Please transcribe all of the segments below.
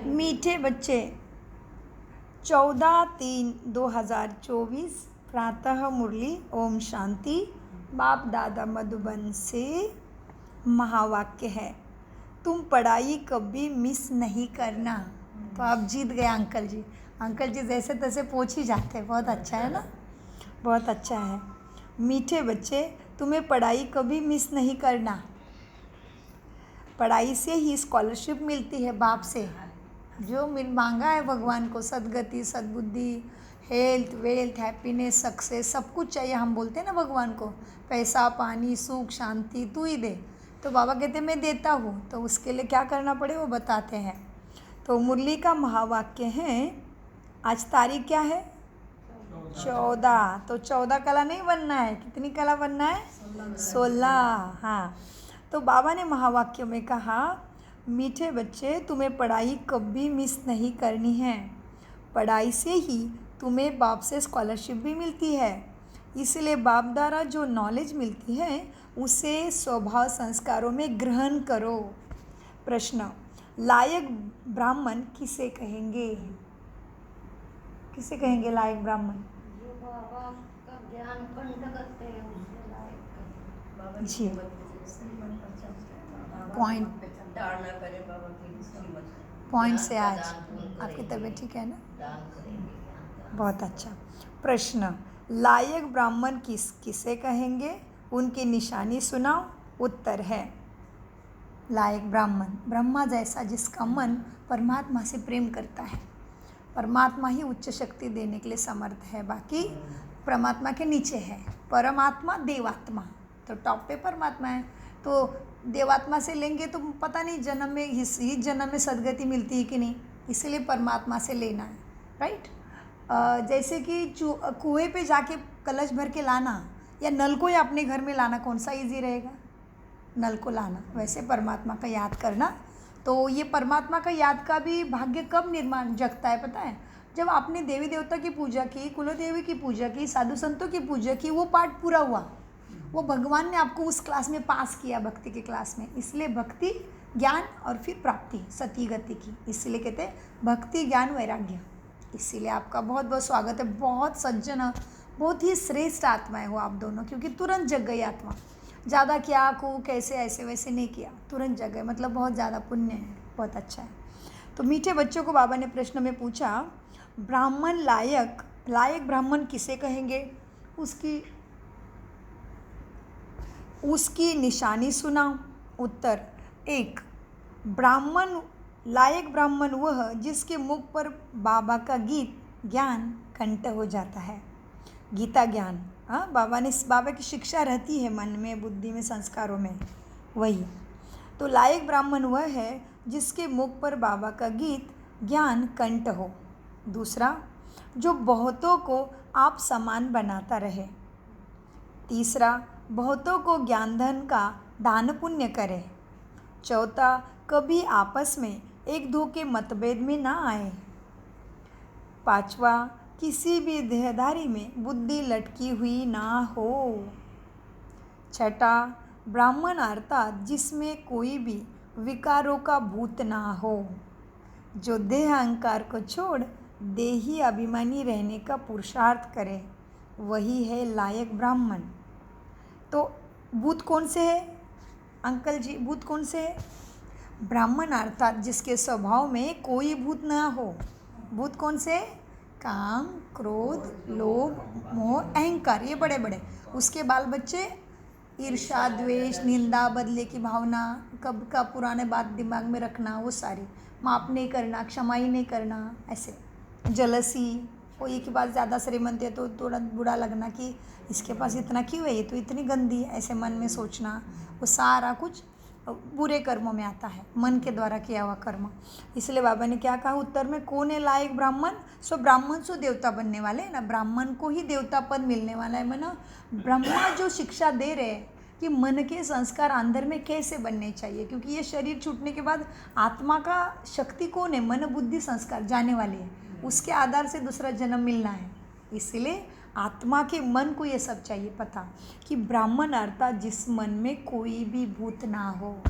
मीठे बच्चे 14/3/2024 प्रातः मुरली ओम शांति बाप दादा मधुबन से महावाक्य है, तुम पढ़ाई कभी मिस नहीं करना। तो आप जीत गए अंकल जी। अंकल जी जैसे तैसे पहुँच ही जाते हैं। बहुत अच्छा है ना, बहुत अच्छा है। मीठे बच्चे तुम्हें पढ़ाई कभी मिस नहीं करना। पढ़ाई से ही स्कॉलरशिप मिलती है बाप से, जो मांगा है भगवान को, सद्गति, सद्बुद्धि, हेल्थ, वेल्थ, हैप्पीनेस, सक्सेस, सब कुछ चाहिए। हम बोलते हैं ना भगवान को, पैसा, पानी, सुख, शांति तू ही दे। तो बाबा कहते मैं देता हूँ, तो उसके लिए क्या करना पड़े वो बताते हैं। तो मुरली का महावाक्य है, आज तारीख क्या है? 14। तो 14 कला नहीं बनना है, कितनी कला बनना है? 16। हाँ, तो बाबा ने महावाक्य में कहा, मीठे बच्चे तुम्हें पढ़ाई कभी मिस नहीं करनी है। पढ़ाई से ही तुम्हें बाप से स्कॉलरशिप भी मिलती है, इसलिए बाप द्वारा जो नॉलेज मिलती है उसे स्वभाव संस्कारों में ग्रहण करो। प्रश्न, लायक ब्राह्मण किसे कहेंगे? किसे कहेंगे लायक ब्राह्मण? जो बाबा का ज्ञान कंठ करते हैं उससे लायक है। जी, पॉइंट से आज आपकी तबीयत ठीक है ना? बहुत अच्छा। प्रश्न, लायक ब्राह्मण किसे कहेंगे? उनकी निशानी सुनाओ। उत्तर है, लायक ब्राह्मण ब्रह्मा जैसा जिसका मन परमात्मा से प्रेम करता है। परमात्मा ही उच्च शक्ति देने के लिए समर्थ है, बाकी परमात्मा के नीचे है। परमात्मा देवात्मा, तो टॉप पे परमात्मा है। तो देवात्मा से लेंगे तो पता नहीं जन्म में, इस जन्म में सदगति मिलती है कि नहीं, इसीलिए परमात्मा से लेना है, राइट। जैसे कि कुएं पे जाके कलश भर के लाना या नल को या अपने घर में लाना, कौन सा इजी रहेगा? नल को लाना। वैसे परमात्मा का याद करना। तो ये परमात्मा का याद का भी भाग्य कब निर्माण जगता है पता है? जब आपने देवी देवता की पूजा की, कुलदेवी की पूजा की, साधु संतों की पूजा की, वो पाठ पूरा हुआ, वो भगवान ने आपको उस क्लास में पास किया, भक्ति के क्लास में। इसलिए भक्ति, ज्ञान और फिर प्राप्ति, सती गति की, इसलिए कहते हैं भक्ति, ज्ञान, वैराग्य। इसीलिए आपका बहुत बहुत स्वागत है। बहुत सज्जन, बहुत ही श्रेष्ठ आत्माएं हो आप दोनों, क्योंकि तुरंत जग गई आत्मा। ज़्यादा क्या को कैसे ऐसे वैसे नहीं किया, तुरंत जग गए, मतलब बहुत ज़्यादा पुण्य है, बहुत अच्छा है। तो मीठे बच्चों को बाबा ने प्रश्न में पूछा, ब्राह्मण लायक ब्राह्मण किसे कहेंगे? उसकी निशानी सुनाओ। उत्तर, 1, लायक ब्राह्मण वह जिसके मुख पर बाबा का गीत ज्ञान कंठ हो जाता है। गीता ज्ञान, हाँ, बाबा की शिक्षा रहती है मन में, बुद्धि में, संस्कारों में, वही। तो लायक ब्राह्मण वह है जिसके मुख पर बाबा का गीत ज्ञान कंठ हो। दूसरा, जो बहुतों को आप समान बनाता रहे। तीसरा, बहुतों को ज्ञान धन का दान पुण्य करे। चौथा, कभी आपस में एक दो के मतभेद में ना आए। पांचवा, किसी भी देहधारी में बुद्धि लटकी हुई ना हो। छठा, ब्राह्मण अर्थात जिसमें कोई भी विकारों का भूत ना हो, जो देह अहंकार को छोड़ देही अभिमानी रहने का पुरुषार्थ करे, वही है लायक ब्राह्मण। तो भूत कौन से है अंकल जी? भूत कौन से है? ब्राह्मण अर्थात जिसके स्वभाव में कोई भूत ना हो। भूत कौन से? काम, क्रोध, लोभ, मोह, अहंकार, ये बड़े बड़े। उसके बाल बच्चे ईर्ष्या, द्वेष, निंदा, बदले की भावना, कब का पुराने बात दिमाग में रखना, वो सारी, माफ़ नहीं करना, क्षमा ही नहीं करना, ऐसे। जलसी, कोई की बात ज़्यादा श्रीमंत है तो थोड़ा बुरा लगना कि इसके पास इतना क्यों है, ये तो इतनी गंदी है, ऐसे मन में सोचना, वो सारा कुछ बुरे कर्मों में आता है, मन के द्वारा किया हुआ कर्म। इसलिए बाबा ने क्या कहा उत्तर में, कौन है लायक ब्राह्मण? सो ब्राह्मण सो देवता बनने वाले हैं ना, ब्राह्मण को ही देवता पद मिलने वाला है। मना ब्रह्मा जो शिक्षा दे रहे हैं कि मन के संस्कार अंदर में कैसे बनने चाहिए, क्योंकि ये शरीर छूटने के बाद आत्मा का शक्ति कौन है? मन, बुद्धि, संस्कार जाने वाले हैं, उसके आधार से दूसरा जन्म मिलना है। इसलिए आत्मा के मन को ये सब चाहिए पता कि ब्राह्मण अर्थात जिस मन में कोई भी भूत ना हो।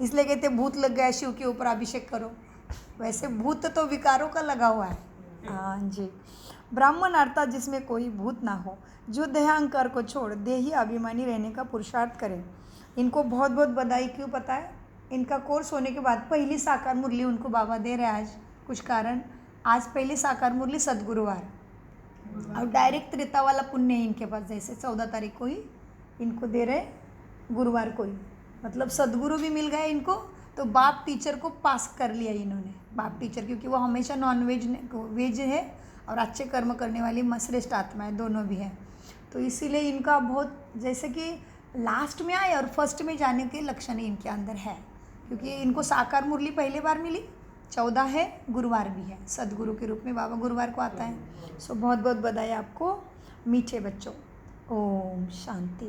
इसलिए कहते भूत लग गया शिव के ऊपर अभिषेक करो। वैसे भूत तो विकारों का लगा हुआ है। हाँ जी। ब्राह्मण अर्थात जिसमें कोई भूत ना हो, जो देहांकार को छोड़ देही अभिमानी रहने का पुरुषार्थ करें। इनको बहुत बहुत बधाई। क्यों पता है? इनका कोर्स होने के बाद पहली साकार मुरली उनको बाबा दे रहे हैं आज कुछ कारण। आज पहली साकार मुरली सदगुरुवार और डायरेक्ट त्रेता वाला पुण्य है इनके पास। जैसे 14 तारीख को ही इनको दे रहे गुरुवार को ही, मतलब सदगुरु भी मिल गए इनको। तो बाप टीचर को पास कर लिया इन्होंने, बाप टीचर, क्योंकि वो हमेशा नॉन वेज है और अच्छे कर्म करने वाली श्रेष्ठ आत्मा है, दोनों भी हैं। तो इसीलिए इनका बहुत, जैसे कि लास्ट में आए और फर्स्ट में जाने के लक्षण इनके अंदर है, क्योंकि इनको साकार मुरली पहली बार मिली। 14 है, गुरुवार भी है, सदगुरु के रूप में बाबा गुरुवार को आता है। सो बहुत बहुत बधाई आपको मीठे बच्चों। ओम शांति।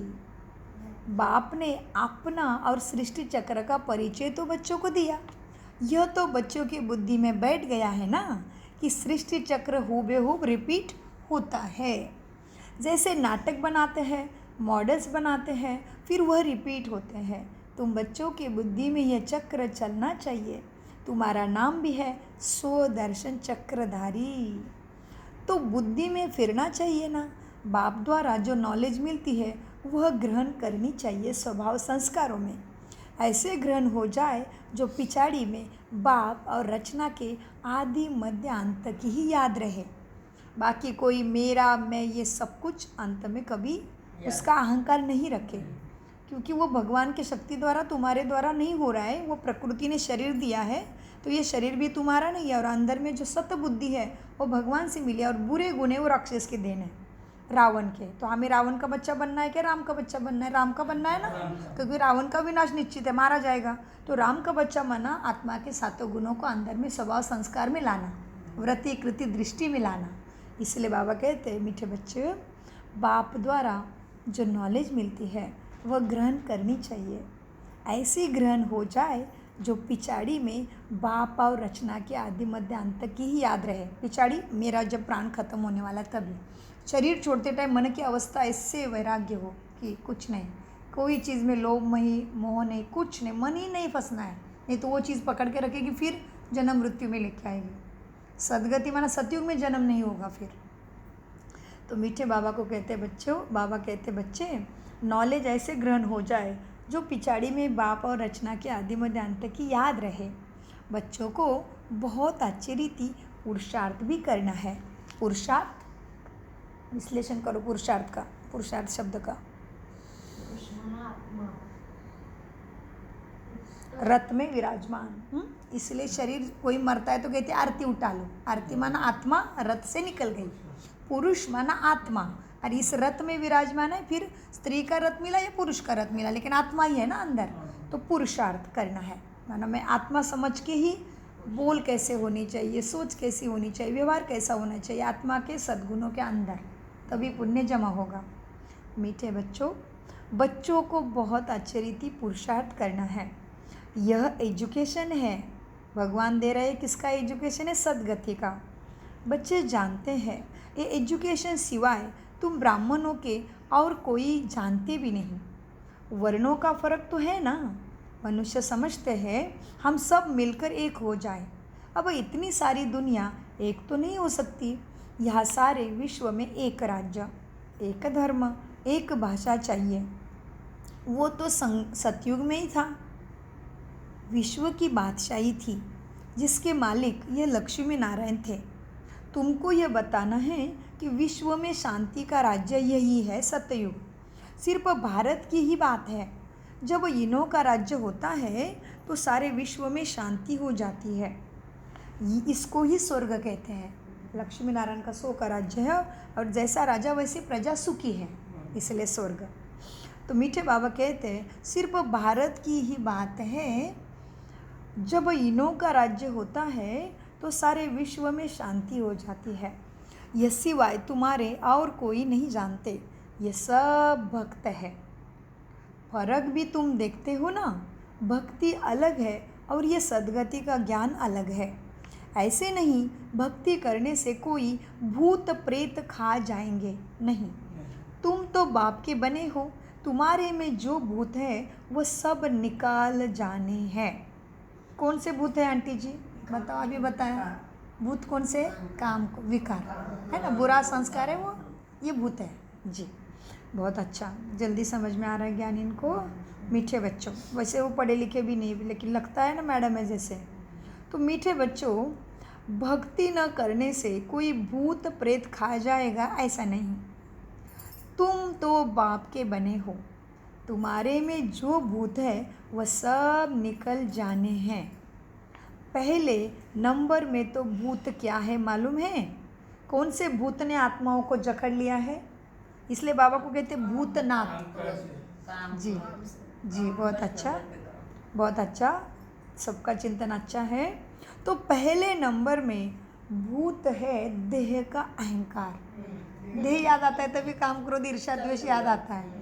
बाप ने अपना और सृष्टि चक्र का परिचय तो बच्चों को दिया। यह तो बच्चों की बुद्धि में बैठ गया है ना कि सृष्टि चक्र हूबेहूब रिपीट होता है। जैसे नाटक बनाते हैं, मॉडल्स बनाते हैं, फिर वह रिपीट होते हैं। तुम बच्चों की बुद्धि में यह चक्र चलना चाहिए। तुम्हारा नाम भी है स्वदर्शन चक्रधारी। तो बुद्धि में फिरना चाहिए ना। बाप द्वारा जो नॉलेज मिलती है वह ग्रहण करनी चाहिए स्वभाव संस्कारों में। ऐसे ग्रहण हो जाए जो पिछाड़ी में बाप और रचना के आदि मध्य अंत की ही याद रहे। बाकी कोई मेरा मैं ये सब कुछ अंत में कभी उसका अहंकार नहीं रखे, क्योंकि वो भगवान की शक्ति द्वारा तुम्हारे द्वारा नहीं हो रहा है। वो प्रकृति ने शरीर दिया है, तो ये शरीर भी तुम्हारा नहीं है। और अंदर में जो सत्य बुद्धि है वो भगवान से मिली है, और बुरे गुण वो राक्षस के देन है, रावण के। तो हमें रावण का बच्चा बनना है क्या राम का बच्चा बनना है? राम का बनना है ना, क्योंकि रावण का विनाश निश्चित है, मारा जाएगा। तो राम का बच्चा बना, आत्मा के सातों गुणों को अंदर में स्वभाव संस्कार में लाना, वृत्ति कृति दृष्टि में लाना। इसलिए बाबा कहते हैं मीठे बच्चे, बाप द्वारा जो नॉलेज मिलती है वह ग्रहण करनी चाहिए। ऐसी ग्रहण हो जाए जो पिछाड़ी में बाप और रचना के आदि मध्य अंत की ही याद रहे। पिछाड़ी मेरा जब प्राण खत्म होने वाला, तभी शरीर छोड़ते टाइम मन की अवस्था ऐसे वैराग्य हो कि कुछ नहीं, कोई चीज़ में लोभ मोह नहीं, कुछ नहीं, मन ही नहीं फंसना है, नहीं तो वो चीज़ पकड़ के रखेगी, फिर जन्म मृत्यु में लेके आएगी। सदगति माना सतयुग में जन्म नहीं होगा फिर। तो मीठे बाबा को कहते बच्चों, बाबा कहते बच्चे, नॉलेज ऐसे ग्रहण हो जाए जो पिछाड़ी में बाप और रचना के आदि मध्य अंत की याद रहे। बच्चों को बहुत अच्छी रीति पुरुषार्थ भी करना है। पुरुषार्थ विश्लेषण करो पुरुषार्थ का, पुरुषार्थ शब्द का। रथ में विराजमान, इसलिए शरीर कोई मरता है तो कहते आरती उठा लो। आरती माना आत्मा रथ से निकल गई, पुरुष माना आत्मा, और इस रथ में विराजमान है। फिर स्त्री का रथ मिला या पुरुष का रथ मिला, लेकिन आत्मा ही है ना अंदर। तो पुरुषार्थ करना है, माना मैं आत्मा समझ के ही बोल कैसे होनी चाहिए, सोच कैसी होनी चाहिए, व्यवहार कैसा होना चाहिए आत्मा के सद्गुणों के अंदर, तभी पुण्य जमा होगा। मीठे बच्चों, बच्चों को बहुत अच्छी रीति पुरुषार्थ करना है। यह एजुकेशन है, भगवान दे रहे हैं। किसका एजुकेशन है? सदगति का। बच्चे जानते हैं ये एजुकेशन सिवाय तुम ब्राह्मणों के और कोई जानते भी नहीं। वर्णों का फर्क तो है ना। मनुष्य समझते हैं हम सब मिलकर एक हो जाए। अब इतनी सारी दुनिया एक तो नहीं हो सकती। यह सारे विश्व में एक राज्य, एक धर्म, एक भाषा चाहिए। वो तो सतयुग में ही था। विश्व की बादशाही थी जिसके मालिक ये लक्ष्मी नारायण थे। तुमको यह बताना है कि विश्व में शांति का राज्य यही है सतयुग। सिर्फ भारत की ही बात है। जब इन्हों का राज्य होता है तो सारे विश्व में शांति हो जाती है। इसको ही स्वर्ग कहते हैं। लक्ष्मी नारायण का 100 का राज्य है, और जैसा राजा वैसे प्रजा सुखी है, इसलिए स्वर्ग। तो मीठे बाबा कहते हैं सिर्फ भारत की ही बात है। जब इन्हों का राज्य होता है तो सारे विश्व में शांति हो जाती है। यह सिवाय तुम्हारे और कोई नहीं जानते। ये सब भक्त है। फर्क भी तुम देखते हो ना। भक्ति अलग है और ये सद्गति का ज्ञान अलग है। ऐसे नहीं भक्ति करने से कोई भूत प्रेत खा जाएंगे, नहीं। तुम तो बाप के बने हो, तुम्हारे में जो भूत है वो सब निकाल जाने हैं। कौन से भूत है आंटी जी, बताओ, अभी बताया। भूत कौन से? काम को, विकार है ना, बुरा संस्कार है वो, ये भूत है जी। बहुत अच्छा, जल्दी समझ में आ रहा है ज्ञान इनको। मीठे बच्चों, वैसे वो पढ़े लिखे भी नहीं, लेकिन लगता है ना मैडम है जैसे। तो मीठे बच्चों, भक्ति न करने से कोई भूत प्रेत खा जाएगा ऐसा नहीं। तुम तो बाप के बने हो, तुम्हारे में जो भूत है वह सब निकल जाने हैं। पहले नंबर में तो भूत क्या है मालूम है? कौन से भूत ने आत्माओं को जकड़ लिया है? इसलिए बाबा को कहते भूतनाथ जी। जी बहुत अच्छा, बहुत अच्छा, सबका चिंतन अच्छा है। तो पहले नंबर में भूत है देह का अहंकार। देह याद आता है तभी काम क्रोध ईर्ष्या द्वेष याद आता है।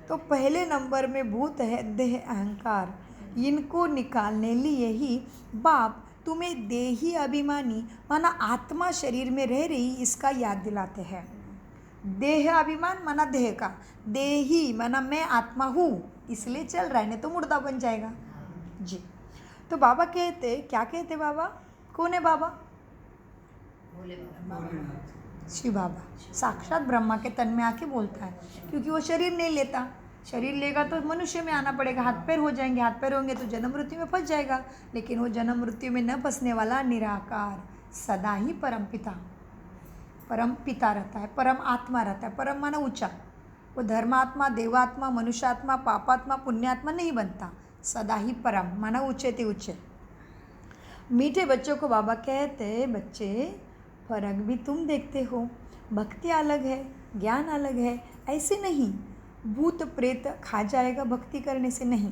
तो पहले नंबर में भूत है देह अहंकार। इनको निकालने लिए ही बाप तुम्हें देही अभिमानी माना आत्मा शरीर में रह रही इसका याद दिलाते हैं। देह अभिमान माना देह का, देही माना मैं आत्मा हूँ इसलिए चल रहा है, नहीं तो मुर्दा बन जाएगा जी। तो बाबा कहते, क्या कहते बाबा? कौन है बाबा? शिव बाबा, साक्षात ब्रह्मा के तन में आके बोलता है, क्योंकि वो शरीर नहीं लेता। शरीर लेगा तो मनुष्य में आना पड़ेगा, हाथ पैर हो जाएंगे, हाथ पैर होंगे तो जन्म मृत्यु में फंस जाएगा। लेकिन वो जन्म मृत्यु में न फंसने वाला निराकार सदा ही परम पिता रहता है, परम आत्मा रहता है। परम माना ऊंचा, वो धर्मात्मा, देवात्मा, मनुष्यात्मा, पापात्मा, पुण्यात्मा नहीं बनता, सदा ही परम माना ऊंचे ते ऊंचे। मीठे बच्चों को बाबा कहते, बच्चे फर्क भी तुम देखते हो, भक्ति अलग है, ज्ञान अलग है, ऐसे नहीं भूत प्रेत खा जाएगा भक्ति करने से नहीं।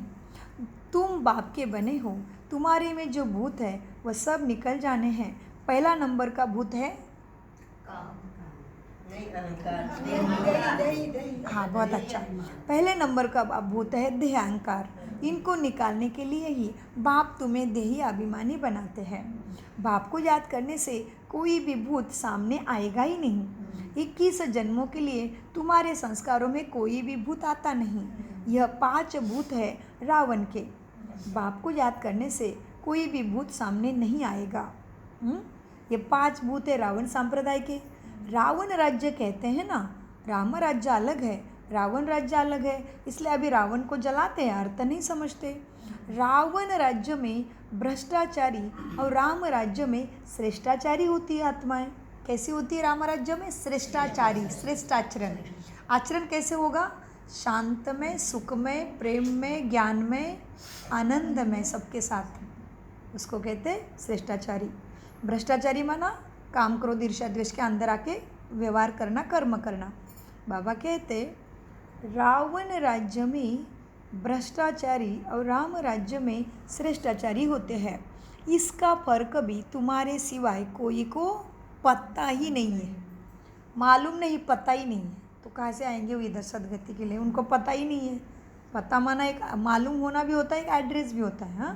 तुम बाप के बने हो, तुम्हारे में जो भूत है वह सब निकल जाने हैं। पहला नंबर का भूत है हाँ बहुत अच्छा, पहले नंबर का भूत है देह अहंकार। इनको निकालने के लिए ही बाप तुम्हें देही अभिमानी बनाते हैं। बाप को याद करने से कोई भी भूत सामने आएगा ही नहीं। 21 जन्मों के लिए तुम्हारे संस्कारों में कोई भी भूत आता नहीं। यह 5 भूत है रावण के। बाप को याद करने से कोई भी भूत सामने नहीं आएगा। ये 5 भूत है रावण संप्रदाय के। रावण राज्य कहते हैं ना, राम राज्य अलग है, रावण राज्य अलग है, इसलिए अभी रावण को जलाते हैं, अर्थ नहीं समझते। रावण राज्य में भ्रष्टाचारी और राम राज्य में श्रेष्ठाचारी होती है आत्माएं। कैसी होती है राम राज्य में? श्रेष्ठाचारी, श्रेष्ठ आचरण। आचरण कैसे होगा? शांत में, सुख में, प्रेम में, ज्ञान में, आनंद में, सबके साथ, उसको कहते श्रेष्ठाचारी। भ्रष्टाचारी माना काम क्रोध ईर्ष्या द्वेष के अंदर आके व्यवहार करना, कर्म करना। बाबा कहते रावण राज्य में भ्रष्टाचारी और राम राज्य में श्रेष्ठाचारी होते हैं। इसका फर्क भी तुम्हारे सिवाय कोई को पता ही नहीं है, मालूम नहीं, पता ही नहीं है। तो कहाँ से आएंगे वो इधर सदगति के लिए? उनको पता ही नहीं है। पता माना एक मालूम होना भी होता है, एक एड्रेस भी होता है। हाँ,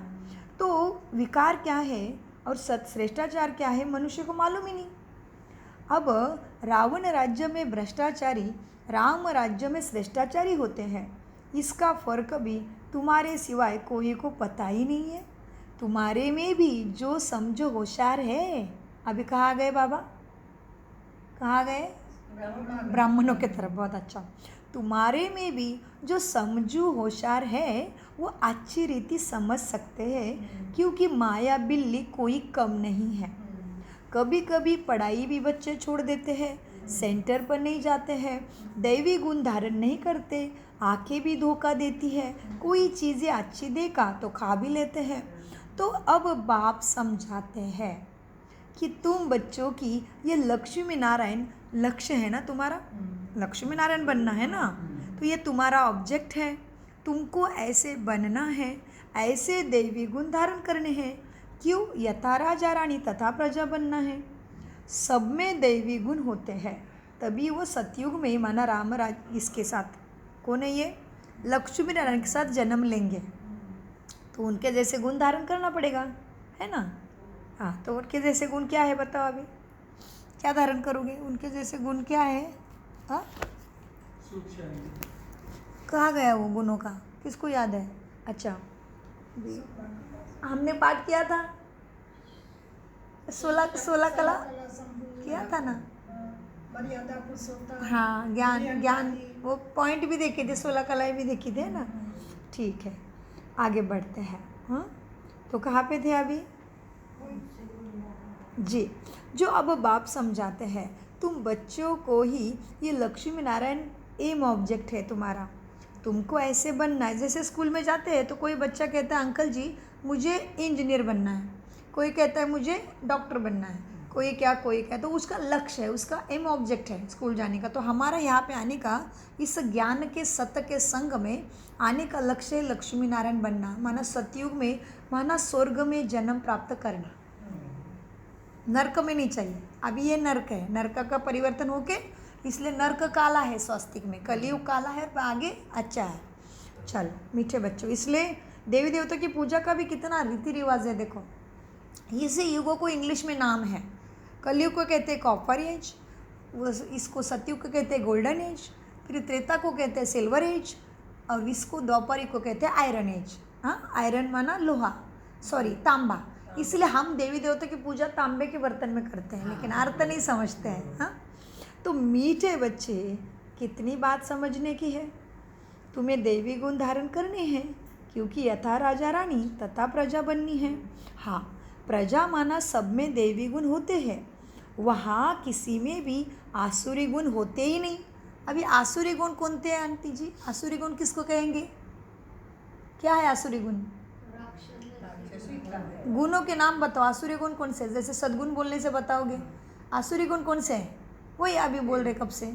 तो विकार क्या है और श्रेष्ठाचार क्या है मनुष्य को मालूम ही नहीं। अब रावण राज्य में भ्रष्टाचारी, राम राज्य में श्रेष्ठाचारी होते हैं। इसका फर्क भी तुम्हारे सिवाय कोई को पता ही नहीं है। तुम्हारे में भी जो समझो होशियार है, अभी कहाँ गए बाबा? कहाँ गए? ब्राह्मणों के तरफ। बहुत अच्छा। तुम्हारे में भी जो समझू होशियार है वो अच्छी रीति समझ सकते हैं, क्योंकि माया बिल्ली कोई कम नहीं है। कभी कभी पढ़ाई भी बच्चे छोड़ देते हैं, सेंटर पर नहीं जाते हैं, दैवी गुण धारण नहीं करते, आंखें भी धोखा देती है, कोई चीज़ें अच्छी देखा तो खा भी लेते हैं। तो अब बाप समझाते हैं कि तुम बच्चों की ये लक्ष्मी नारायण लक्ष्य है ना, तुम्हारा लक्ष्मी नारायण बनना है ना, तो ये तुम्हारा ऑब्जेक्ट है। तुमको ऐसे बनना है, ऐसे दैवी गुण धारण करने हैं। क्यों? यथा राजा रानी तथा प्रजा बनना है। सब में दैवी गुण होते हैं, तभी वो सतयुग में माना राम राज इसके साथ कौन है, ये लक्ष्मी नारायण के साथ जन्म लेंगे, तो उनके जैसे गुण धारण करना पड़ेगा, है ना। हाँ, तो उनके जैसे गुण क्या है बताओ? अभी क्या धारण करोगे? उनके जैसे गुण क्या है? हाँ, कहाँ गया वो गुणों का, किसको याद है? अच्छा, हमने पाठ किया था 16 कला किया था ना। मर्यादा पुरुषोत्तम, हाँ, ज्ञान वो पॉइंट भी देखे थे, 16 कलाएँ भी देखी थे ना। ठीक है, आगे बढ़ते हैं। हाँ, तो कहाँ पे थे अभी? जी, जो अब बाप समझाते हैं, तुम बच्चों को ही ये लक्ष्मी नारायण एम ऑब्जेक्ट है तुम्हारा, तुमको ऐसे बनना है। जैसे स्कूल में जाते हैं तो कोई बच्चा कहता है अंकल जी मुझे इंजीनियर बनना है, कोई कहता है मुझे डॉक्टर बनना है, कोई क्या तो उसका लक्ष्य है, उसका एम ऑब्जेक्ट है स्कूल जाने का। तो हमारा यहाँ पे आने का, इस ज्ञान के सत्य के संग में आने का लक्ष्य है लक्ष्मी नारायण बनना, माना सतयुग में, माना स्वर्ग में जन्म प्राप्त करना। नर्क में नहीं चाहिए, अभी ये नर्क है, नर्क का परिवर्तन होके, इसलिए नर्क काला है स्वास्तिक में, कलयुग काला है, पर आगे अच्छा है। चलो मीठे बच्चों, इसलिए देवी देवता की पूजा का भी कितना रीति रिवाज है देखो। इसे युगों को इंग्लिश में नाम है, कलयुग को कहते हैं कॉपर एज, इसको सतयुग को कहते हैं गोल्डन एज, फिर त्रेता को कहते हैं सिल्वर एज, और इसको द्वापर को कहते हैं आयरन एज। हाँ, आयरन माना लोहा, सॉरी तांबा, इसलिए हम देवी देवता की पूजा तांबे के बर्तन में करते हैं, लेकिन अर्थ नहीं समझते हैं। हाँ, तो मीठे बच्चे, कितनी बात समझने की है। तुम्हें देवी गुण धारण करने हैं, क्योंकि यथा राजा रानी तथा प्रजा बननी है। हाँ, प्रजा माना सब में देवी गुण होते हैं, वहाँ किसी में भी आसुरी गुण होते ही नहीं। अभी आसुरी गुण कौन थे आंटी जी? आसुरी गुण किसको कहेंगे? क्या है आसुरी गुण? गुणों के नाम बताओ, आसुरी गुण कौन से? जैसे सद्गुण बोलने से बताओगे, आसुरी गुण कौन से हैं? वही अभी बोल रहे कब से,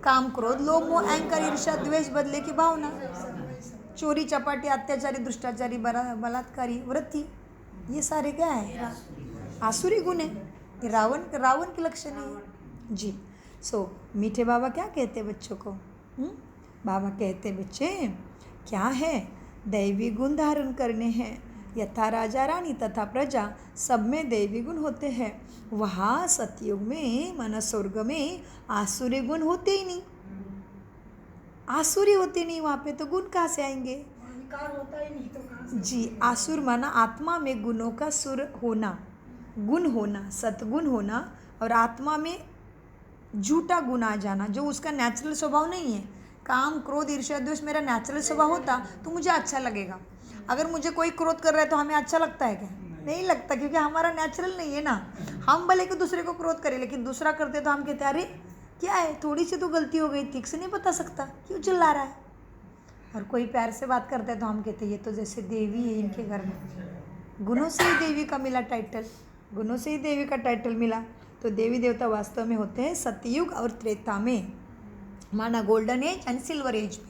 काम क्रोध लोभ मोह अहंकार ईर्ष्या द्वेष बदले की भावना, चोरी चपाटी अत्याचारी दुष्टाचारी बलात्कारी वृत्ति, ये सारे क्या है? आसुरी गुण है, ये रावण के लक्षण है जी। सो मीठे बाबा क्या कहते बच्चों को? बाबा कहते बच्चे क्या है, दैवी गुण धारण करने हैं, यथा राजा रानी तथा प्रजा सब में दैवी गुण होते हैं, वहाँ सतयुग में माना स्वर्ग में आसुरी गुण होते ही नहीं, आसुरी होते नहीं, वहाँ पे तो गुण कहाँ से आएंगे? विकार होता ही नहीं तो कहाँ से? जी, आसुर माना आत्मा में गुणों का सुर होना, गुण होना, सतगुण होना, और आत्मा में झूठा गुण आ जाना, जो उसका नेचुरल स्वभाव नहीं है। काम क्रोध ईर्ष्या द्वेष मेरा नेचुरल स्वभाव होता तो मुझे अच्छा लगेगा। अगर मुझे कोई क्रोध कर रहा है तो हमें अच्छा लगता है क्या? नहीं लगता, क्योंकि हमारा नेचुरल नहीं है ना। हम भले कि दूसरे को क्रोध करें, लेकिन दूसरा करते तो हम कहते हैं अरे क्या है, थोड़ी सी तो गलती हो गई, ठीक से नहीं बता सकता, क्यों चिल्ला रहा है। और कोई प्यार से बात करता है तो हम कहते हैं ये तो जैसे देवी है इनके घर में। गुणों से ही देवी का मिला टाइटल, गुणों से ही देवी का टाइटल मिला। तो देवी देवता वास्तव में होते हैं सतयुग और त्रेता में, माना golden age and silver age में।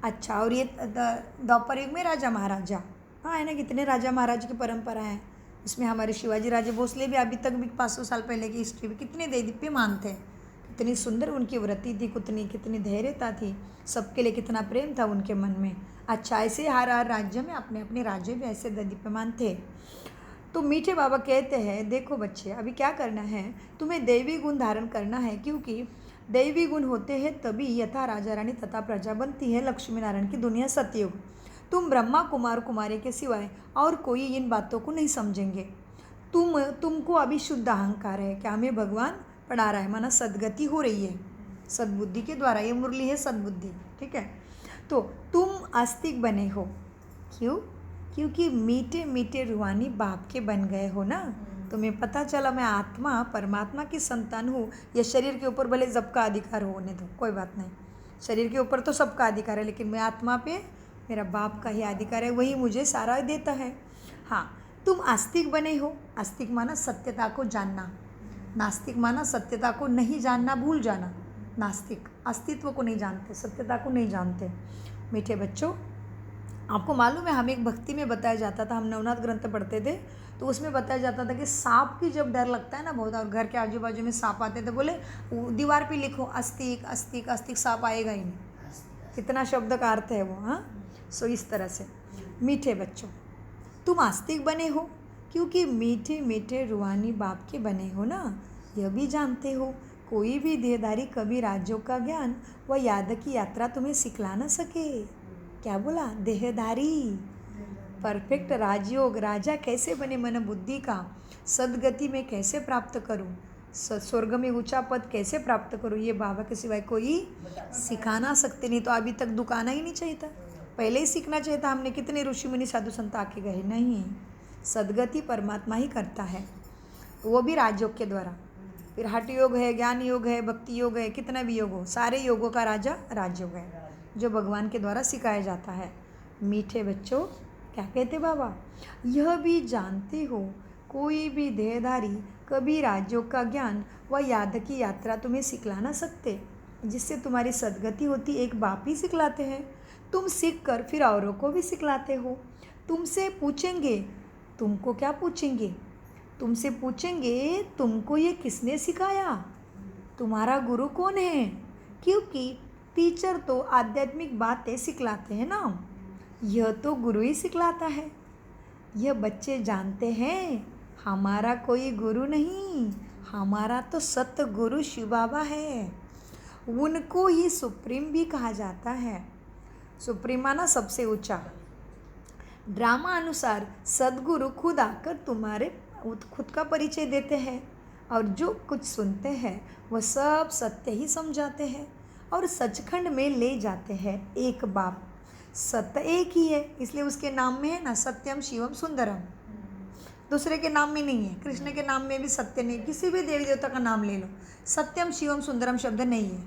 अच्छा, और ये द्वापर युग में राजा महाराजा, हाँ है ना, कितने राजा महाराजा की परंपरा है। उसमें हमारे शिवाजी राजे भोसले भी अभी तक भी 500 साल पहले की हिस्ट्री में कितने देदीप्यमान थे, कितनी सुंदर उनकी वृत्ति थी, कितनी धैर्यता थी, सबके लिए कितना प्रेम था उनके मन में। अच्छा, ऐसे हर राज्य में अपने अपने राज्य भी ऐसे देदीप्यमान थे। तो मीठे बाबा कहते हैं देखो बच्चे, अभी क्या करना है, तुम्हें दैवी गुण धारण करना है, क्योंकि दैवी गुण होते हैं तभी यथा राजा रानी तथा प्रजा बनती है लक्ष्मी नारायण की दुनिया सतयुग। तुम ब्रह्मा कुमार कुमारी के सिवाय और कोई इन बातों को नहीं समझेंगे। तुमको अभी शुद्ध अहंकार है, क्या हमें भगवान पढ़ा रहा है, माना सदगति हो रही है सद्बुद्धि के द्वारा, ये मुरली है सद्बुद्धि, ठीक है। तो तुम आस्तिक बने हो, क्यों? क्योंकि मीठे मीठे रूहानी बाप के बन गए हो ना। तुम्हें पता चला मैं आत्मा परमात्मा की संतान हूँ। यह शरीर के ऊपर भले सबका अधिकार होने दो, कोई बात नहीं, शरीर के ऊपर तो सबका अधिकार है, लेकिन मैं आत्मा पे मेरा बाप का ही अधिकार है, वही मुझे सारा देता है। हाँ, तुम आस्तिक बने हो, आस्तिक माना सत्यता को जानना, नास्तिक माना सत्यता को नहीं जानना, भूल जाना। नास्तिक अस्तित्व को नहीं जानते, सत्यता को नहीं जानते। मीठे बच्चों, आपको मालूम है हमें एक भक्ति में बताया जाता था, हम नवनाथ ग्रंथ पढ़ते थे, तो उसमें बताया जाता था कि सांप की जब डर लगता है ना बहुत, और घर के आजू बाजू में सांप आते थे, बोले दीवार पे लिखो अस्तिक अस्तिक अस्तिक, सांप आएगा ही नहीं। कितना शब्द का अर्थ है वो। हाँ, सो इस तरह से मीठे बच्चों, तुम आस्तिक बने हो क्योंकि मीठे मीठे रूहानी बाप के बने हो ना। यह भी जानते हो कोई भी देहधारी कभी राज्यों का ज्ञान व याद की यात्रा तुम्हें सिखला न सके। क्या बोला? देहधारी। परफेक्ट राजयोग, राजा कैसे बने मन बुद्धि का, सदगति में कैसे प्राप्त करूं, स्वर्ग में ऊंचा पद कैसे प्राप्त करूं, ये बाबा के सिवाय कोई सिखा ना सकते। नहीं तो अभी तक दुकाना ही नहीं चाहिए था, पहले ही सीखना चाहिए था। हमने कितने ऋषि मुनि साधु संत आके गए? नहीं, सदगति परमात्मा ही करता है, वो भी राजयोग के द्वारा। फिर हठ योग है, ज्ञान योग है, भक्ति योग है, कितना भी योग हो, सारे योगों का राजा राजयोग है, जो भगवान के द्वारा सिखाया जाता है। मीठे बच्चों, क्या कहते बाबा? यह भी जानते हो कोई भी देहधारी कभी राजयोग का ज्ञान व याद की यात्रा तुम्हें सिखला ना सकते। जिससे तुम्हारी सदगति होती एक बाप ही सिखलाते हैं। तुम सीख कर फिर औरों को भी सिखलाते हो। तुमसे पूछेंगे, तुमको क्या पूछेंगे? तुमसे पूछेंगे तुमको ये किसने सिखाया, तुम्हारा गुरु कौन है? क्योंकि टीचर तो आध्यात्मिक बातें सिखलाते हैं ना, यह तो गुरु ही सिखलाता है। यह बच्चे जानते हैं हमारा कोई गुरु नहीं, हमारा तो सतगुरु शिव बाबा है। उनको ही सुप्रीम भी कहा जाता है। सुप्रीम माना सबसे ऊंचा। ड्रामा अनुसार सदगुरु खुद आकर तुम्हारे खुद का परिचय देते हैं और जो कुछ सुनते हैं वह सब सत्य ही समझाते हैं और सचखंड में ले जाते हैं। एक बाप, सत्य एक ही है, इसलिए उसके नाम में है ना सत्यम शिवम सुंदरम। दूसरे के नाम में नहीं है, कृष्ण के नाम में भी सत्य नहीं, किसी भी देवी देवता का नाम ले लो, सत्यम शिवम सुंदरम शब्द नहीं है,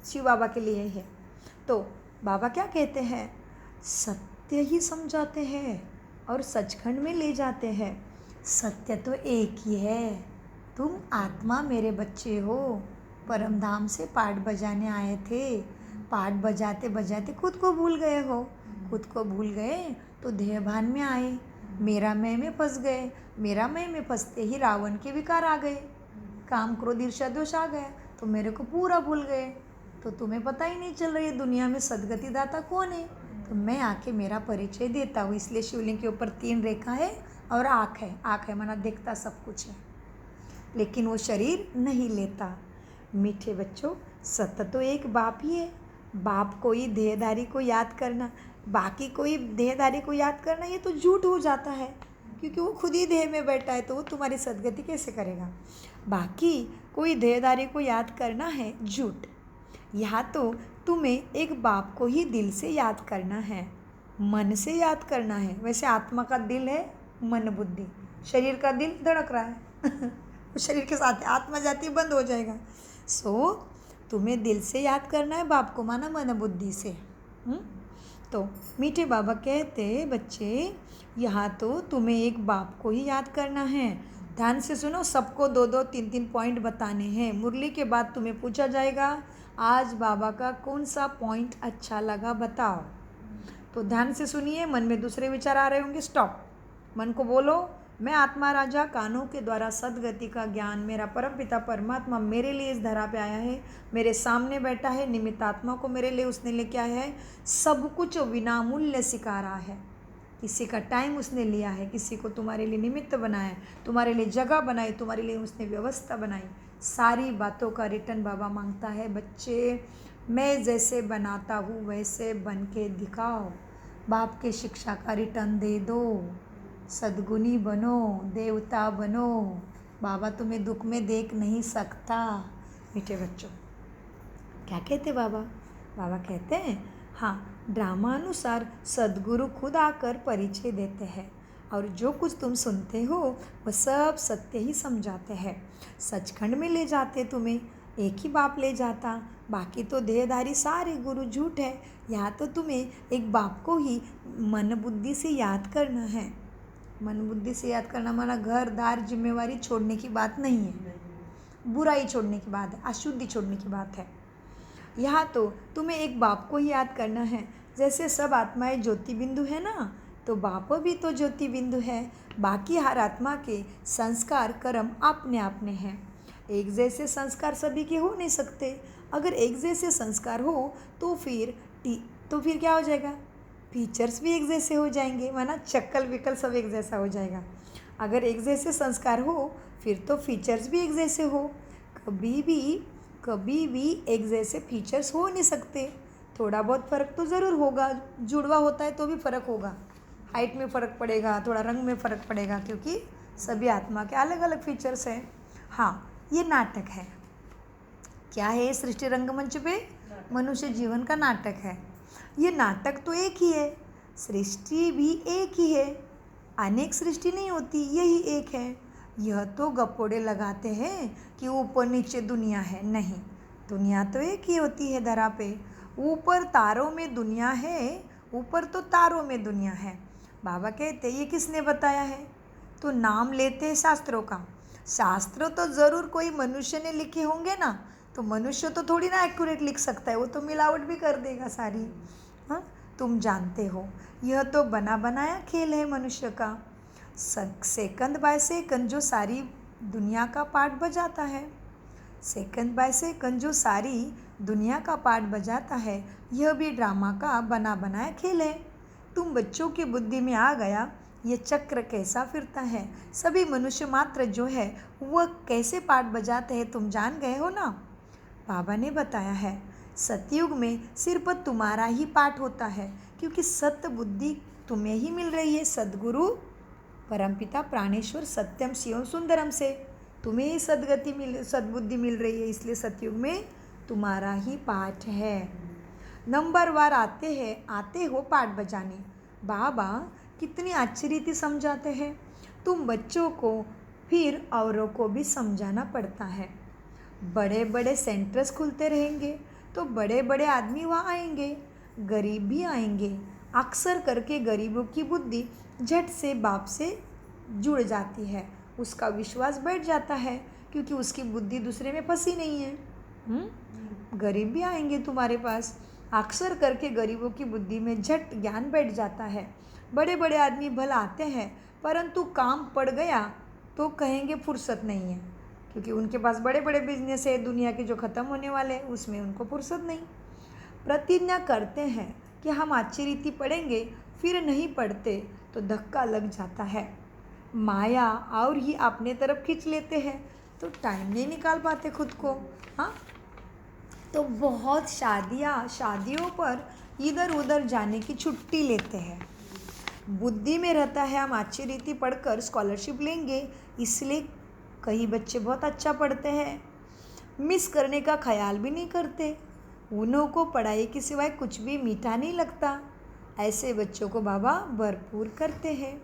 शिव बाबा के लिए है। तो बाबा क्या कहते हैं? सत्य ही समझाते हैं और सचखंड में ले जाते हैं। सत्य तो एक ही है, तुम आत्मा मेरे बच्चे हो। परम धाम से पाठ बजाने आए थे, पाठ बजाते बजाते खुद को भूल गए हो। खुद को भूल गए तो देहभान में आए, मेरा मैं में फंस गए। मेरा मैं में फंसते ही रावण के विकार आ गए, काम क्रोध ईर्ष्या दोष आ गया, तो मेरे को पूरा भूल गए। तो तुम्हें पता ही नहीं चल रही है दुनिया में सदगति दाता कौन है। तो मैं आके मेरा परिचय देता हूँ। इसलिए शिवलिंग के ऊपर 3 रेखा है और आँख है। आँख है माना देखता सब कुछ है, लेकिन वो शरीर नहीं लेता। मीठे बच्चों, सत्य तो एक बाप ही है। बाप कोई देहधारी को याद करना, बाकी कोई देहधारी को याद करना, ये तो झूठ हो जाता है, क्योंकि वो खुद ही देह में बैठा है, तो वो तुम्हारी सदगति कैसे करेगा। बाकी कोई देहधारी को याद करना है झूठ। यहाँ तो तुम्हें एक बाप को ही दिल से याद करना है, मन से याद करना है। वैसे आत्मा का दिल है मन बुद्धि, शरीर का दिल धड़क रहा है शरीर के साथ आत्मा जाती बंद हो जाएगा। सो तुम्हें दिल से याद करना है बाप को, माना मन बुद्धि से। तो मीठे बाबा कहते बच्चे, यहाँ तो तुम्हें एक बाप को ही याद करना है। ध्यान से सुनो, सबको 2-2, 3-3 पॉइंट बताने हैं। मुरली के बाद तुम्हें पूछा जाएगा आज बाबा का कौन सा पॉइंट अच्छा लगा बताओ। तो ध्यान से सुनिए, मन में दूसरे विचार आ रहे होंगे, स्टॉप। मन को बोलो, मैं आत्मा राजा कानों के द्वारा सदगति का ज्ञान, मेरा परमपिता परमात्मा मेरे लिए इस धरा पे आया है, मेरे सामने बैठा है, निमित्त आत्मा को मेरे लिए उसने लेके आया है, सब कुछ विनामूल्य सिखा रहा है। किसी का टाइम उसने लिया है, किसी को तुम्हारे लिए निमित्त बनाया, तुम्हारे लिए जगह बनाई, तुम्हारे लिए उसने व्यवस्था बनाई। सारी बातों का रिटर्न बाबा मांगता है। बच्चे, मैं जैसे बनाता हूँ वैसे बन के दिखाओ, बाप के शिक्षा का रिटर्न दे दो, सद्गुणी बनो, देवता बनो। बाबा तुम्हें दुख में देख नहीं सकता। मीठे बच्चों, क्या कहते बाबा? बाबा कहते हैं हाँ, ड्रामा अनुसार सदगुरु खुद आकर परिचय देते हैं और जो कुछ तुम सुनते हो वह सब सत्य ही समझाते हैं। सचखंड में ले जाते तुम्हें, एक ही बाप ले जाता, बाकी तो देहधारी सारे गुरु झूठ है। यहाँ तो तुम्हें एक बाप को ही मन बुद्धि से याद करना है। मन बुद्धि से याद करना माना घर दार जिम्मेवारी छोड़ने की बात नहीं है, बुराई छोड़ने की बात है, अशुद्धि छोड़ने की बात है। यहाँ तो तुम्हें एक बाप को ही याद करना है। जैसे सब आत्माएं ज्योति बिंदु है ना, तो बाप भी तो ज्योति बिंदु है। बाकी हर आत्मा के संस्कार कर्म अपने अपने हैं। एक जैसे संस्कार सभी के हो नहीं सकते। अगर एक जैसे संस्कार हो तो फिर क्या हो जाएगा? फीचर्स भी एक जैसे हो जाएंगे, माना चक्कल विकल सब एक जैसा हो जाएगा। अगर एक जैसे संस्कार हो फिर तो फीचर्स भी एक जैसे हो। कभी भी एक जैसे फीचर्स हो नहीं सकते। थोड़ा बहुत फ़र्क तो ज़रूर होगा, जुड़वा होता है तो भी फ़र्क होगा, हाइट में फ़र्क पड़ेगा, थोड़ा रंग में फ़र्क पड़ेगा, क्योंकि सभी आत्मा के अलग अलग फीचर्स हैं। हाँ, ये नाटक है। क्या है ये सृष्टि रंगमंच पे? मनुष्य जीवन का नाटक है। ये नाटक तो एक ही है, सृष्टि भी एक ही है। अनेक सृष्टि नहीं होती, यही एक है। यह तो गपोड़े लगाते हैं कि ऊपर नीचे दुनिया है, नहीं, दुनिया तो एक ही होती है धरा पे। ऊपर तारों में दुनिया है, ऊपर तो तारों में दुनिया है। बाबा कहते ये किसने बताया है? तो नाम लेते हैं शास्त्रों का। शास्त्र तो ज़रूर कोई मनुष्य ने लिखे होंगे ना, तो मनुष्य तो थोड़ी ना एक्यूरेट लिख सकता है, वो तो मिलावट भी कर देगा सारी। हाँ, तुम जानते हो यह तो बना बनाया खेल है मनुष्य का। सेकंड बाय सेकंड जो सारी दुनिया का पार्ट बजाता है, सेकंड बाय सेकंड जो सारी दुनिया का पार्ट बजाता है, यह भी ड्रामा का बना बनाया खेल है। तुम बच्चों की बुद्धि में आ गया ये चक्र कैसा फिरता है, सभी मनुष्य मात्र जो है वह कैसे पार्ट बजाते हैं तुम जान गए हो ना। बाबा ने बताया है सतयुग में सिर्फ तुम्हारा ही पाठ होता है, क्योंकि सत्य बुद्धि तुम्हें ही मिल रही है सद्गुरु परमपिता प्राणेश्वर सत्यम शिवम सुंदरम से। तुम्हें ही सद्बुद्धि मिल रही है, इसलिए सतयुग में तुम्हारा ही पाठ है। नंबर वार आते हो पाठ बजाने। बाबा कितनी अच्छी रीति समझाते हैं। तुम बच्चों को फिर औरों को भी समझाना पड़ता है। बड़े बड़े सेंटर्स खुलते रहेंगे तो बड़े बड़े आदमी वहाँ आएंगे, गरीब भी आएंगे। अक्सर करके गरीबों की बुद्धि झट से बाप से जुड़ जाती है, उसका विश्वास बैठ जाता है, क्योंकि उसकी बुद्धि दूसरे में फंसी नहीं है। गरीब भी आएंगे तुम्हारे पास, अक्सर करके गरीबों की बुद्धि में झट ज्ञान बैठ जाता है। बड़े बड़े आदमी भला आते हैं, परंतु काम पड़ गया तो कहेंगे फुर्सत नहीं है, क्योंकि उनके पास बड़े बड़े बिजनेस है दुनिया के जो ख़त्म होने वाले हैं, उसमें उनको फुर्सत नहीं। प्रतिज्ञा करते हैं कि हम अच्छी रीति पढ़ेंगे, फिर नहीं पढ़ते तो धक्का लग जाता है, माया और ही अपने तरफ खींच लेते हैं, तो टाइम नहीं निकाल पाते खुद को। हाँ, तो बहुत शादियों पर इधर उधर जाने की छुट्टी लेते हैं। बुद्धि में रहता है हम अच्छी रीति पढ़कर स्कॉलरशिप लेंगे, इसलिए कई बच्चे बहुत अच्छा पढ़ते हैं, मिस करने का ख्याल भी नहीं करते। उन्हों को पढ़ाई के सिवाय कुछ भी मीठा नहीं लगता। ऐसे बच्चों को बाबा भरपूर करते हैं,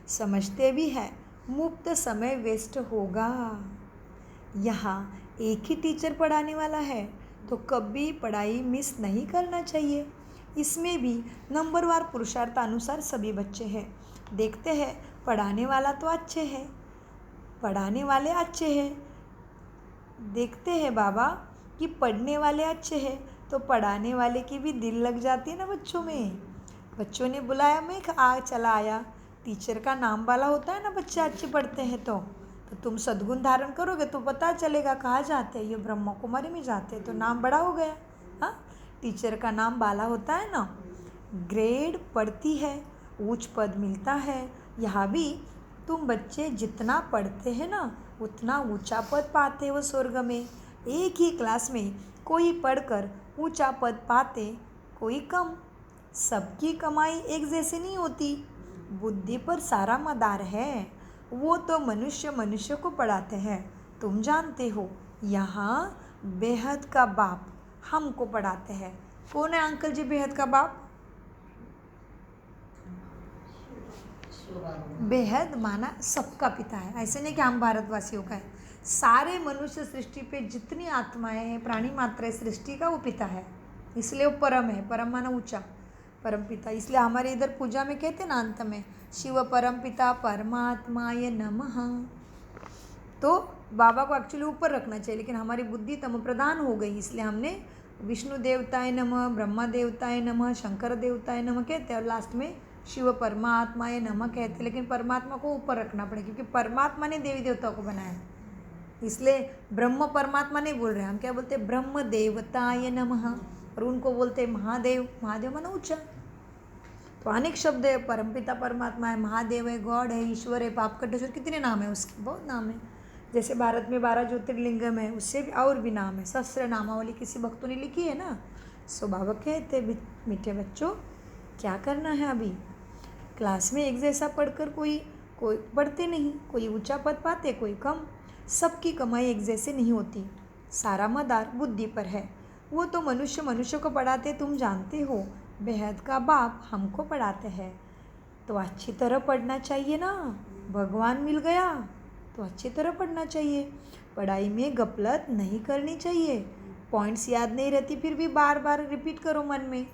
समझते भी है मुफ्त समय वेस्ट होगा। यहाँ एक ही टीचर पढ़ाने वाला है, तो कभी पढ़ाई मिस नहीं करना चाहिए। इसमें भी नंबरवार पुरुषार्थानुसार सभी बच्चे हैं। देखते हैं पढ़ाने वाला तो अच्छे है, पढ़ाने वाले अच्छे हैं, देखते हैं बाबा कि पढ़ने वाले अच्छे हैं, तो पढ़ाने वाले की भी दिल लग जाती है ना बच्चों में। बच्चों ने बुलाया, मैं चला आया। टीचर का नाम वाला होता है ना, बच्चे अच्छे पढ़ते हैं तो तुम सद्गुण धारण करोगे तो पता चलेगा कहाँ जाते हैं, ये ब्रह्मा कुमारी में जाते हैं, तो नाम बड़ा हो गया। हाँ, टीचर का नाम बाला होता है ना, ग्रेड पढ़ती है, उच्च पद मिलता है। यहाँ भी तुम बच्चे जितना पढ़ते हैं ना, उतना ऊंचा पद पाते हो स्वर्ग में। एक ही क्लास में कोई पढ़कर ऊंचा पद पाते, कोई कम। सबकी कमाई एक जैसी नहीं होती, बुद्धि पर सारा मदार है। वो तो मनुष्य को पढ़ाते हैं, तुम जानते हो। यहाँ बेहद का बाप हमको पढ़ाते हैं। कौन है अंकल जी बेहद का बाप? बेहद माना सबका पिता है, ऐसे नहीं कि हम भारतवासियों का है। सारे मनुष्य सृष्टि पे जितनी आत्माएं हैं, प्राणी मात्र है सृष्टि का, वो पिता है, इसलिए वो परम है। परम माना ऊंचा, परम पिता। इसलिए हमारे इधर पूजा में कहते हैं ना अंत में, शिव परम पिता परमात्माय नमः। तो बाबा को एक्चुअली ऊपर रखना चाहिए, लेकिन हमारी बुद्धि तम प्रधान हो गई, इसलिए हमने विष्णु देवताय नमः, ब्रह्मा देवताय नमः, शंकर देवताय नमः कहते हैं, और लास्ट में शिव परमात्माय नमः कहते हैं। लेकिन परमात्मा को ऊपर रखना पड़ेगा, क्योंकि परमात्मा ने देवी देवता को बनाया, इसलिए ब्रह्म परमात्मा नहीं बोल रहे, हम क्या बोलते हैं, ब्रह्म देवताय नमः, और उनको बोलते हैं महादेव। महादेव माना ऊंचा। तो अनेक शब्द है, परमपिता परमात्मा है, महादेव है, गॉड है, ईश्वर है, पाप कटेश्वर, कितने नाम है उसके, बहुत नाम है। जैसे भारत में 12 ज्योतिर्लिंगम है, उससे भी और भी नाम है, सहस्त्र नामावली किसी भक्तों ने लिखी है ना। सो बाबा कहते मीठे बच्चों, क्या करना है अभी? क्लास में एक जैसा पढ़कर कोई पढ़ते नहीं, कोई ऊंचा पद पाते, कोई कम। सबकी कमाई एक जैसे नहीं होती। सारा मदार बुद्धि पर है। वो तो मनुष्य को पढ़ाते, तुम जानते हो। बेहद का बाप हमको पढ़ाते हैं, तो अच्छी तरह पढ़ना चाहिए ना। भगवान मिल गया तो अच्छी तरह पढ़ना चाहिए। पढ़ाई में गफलत नहीं करनी चाहिए। पॉइंट्स याद नहीं रहती फिर भी बार बार रिपीट करो, मन में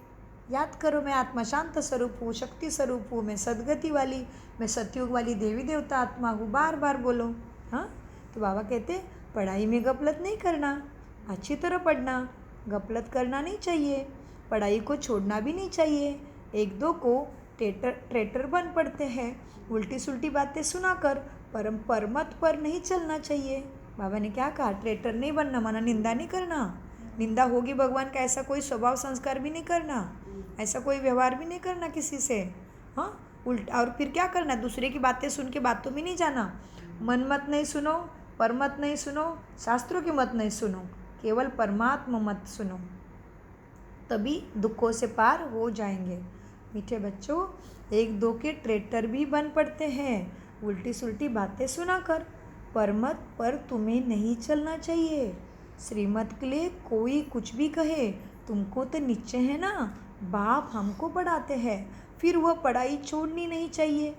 याद करो, मैं आत्मा शांत स्वरूप हूँ, शक्ति स्वरूप हूँ, मैं सदगति वाली, मैं सतयुग वाली देवी देवता आत्मा हूँ, बार बार बोलो। हाँ, तो बाबा कहते पढ़ाई में गफलत नहीं करना, अच्छी तरह पढ़ना, गफलत करना नहीं चाहिए, पढ़ाई को छोड़ना भी नहीं चाहिए। एक दो को ट्रेटर बन पड़ते हैं, उल्टी सुल्टी बातें सुनाकर परमत पर नहीं चलना चाहिए। बाबा ने क्या कहा? ट्रेटर नहीं बनना, माना निंदा नहीं करना। निंदा होगी भगवान का, ऐसा कोई स्वभाव संस्कार भी नहीं करना, ऐसा कोई व्यवहार भी नहीं करना किसी से। हाँ, उल्टा। और फिर क्या करना? दूसरे की बातें सुन के बातों में नहीं जाना। मन मत नहीं सुनो, परमत नहीं सुनो, शास्त्रों की मत नहीं सुनो, केवल परमात्मा मत सुनो, तभी दुखों से पार हो जाएंगे। मीठे बच्चों, एक दो के ट्रेटर भी बन पड़ते हैं, उल्टी सुल्टी बातें सुनाकर। परमत पर तुम्हें नहीं चलना चाहिए। श्रीमत के लिए कोई कुछ भी कहे, तुमको तो निश्चय है ना, बाप हमको पढ़ाते हैं, फिर वह पढ़ाई छोड़नी नहीं चाहिए।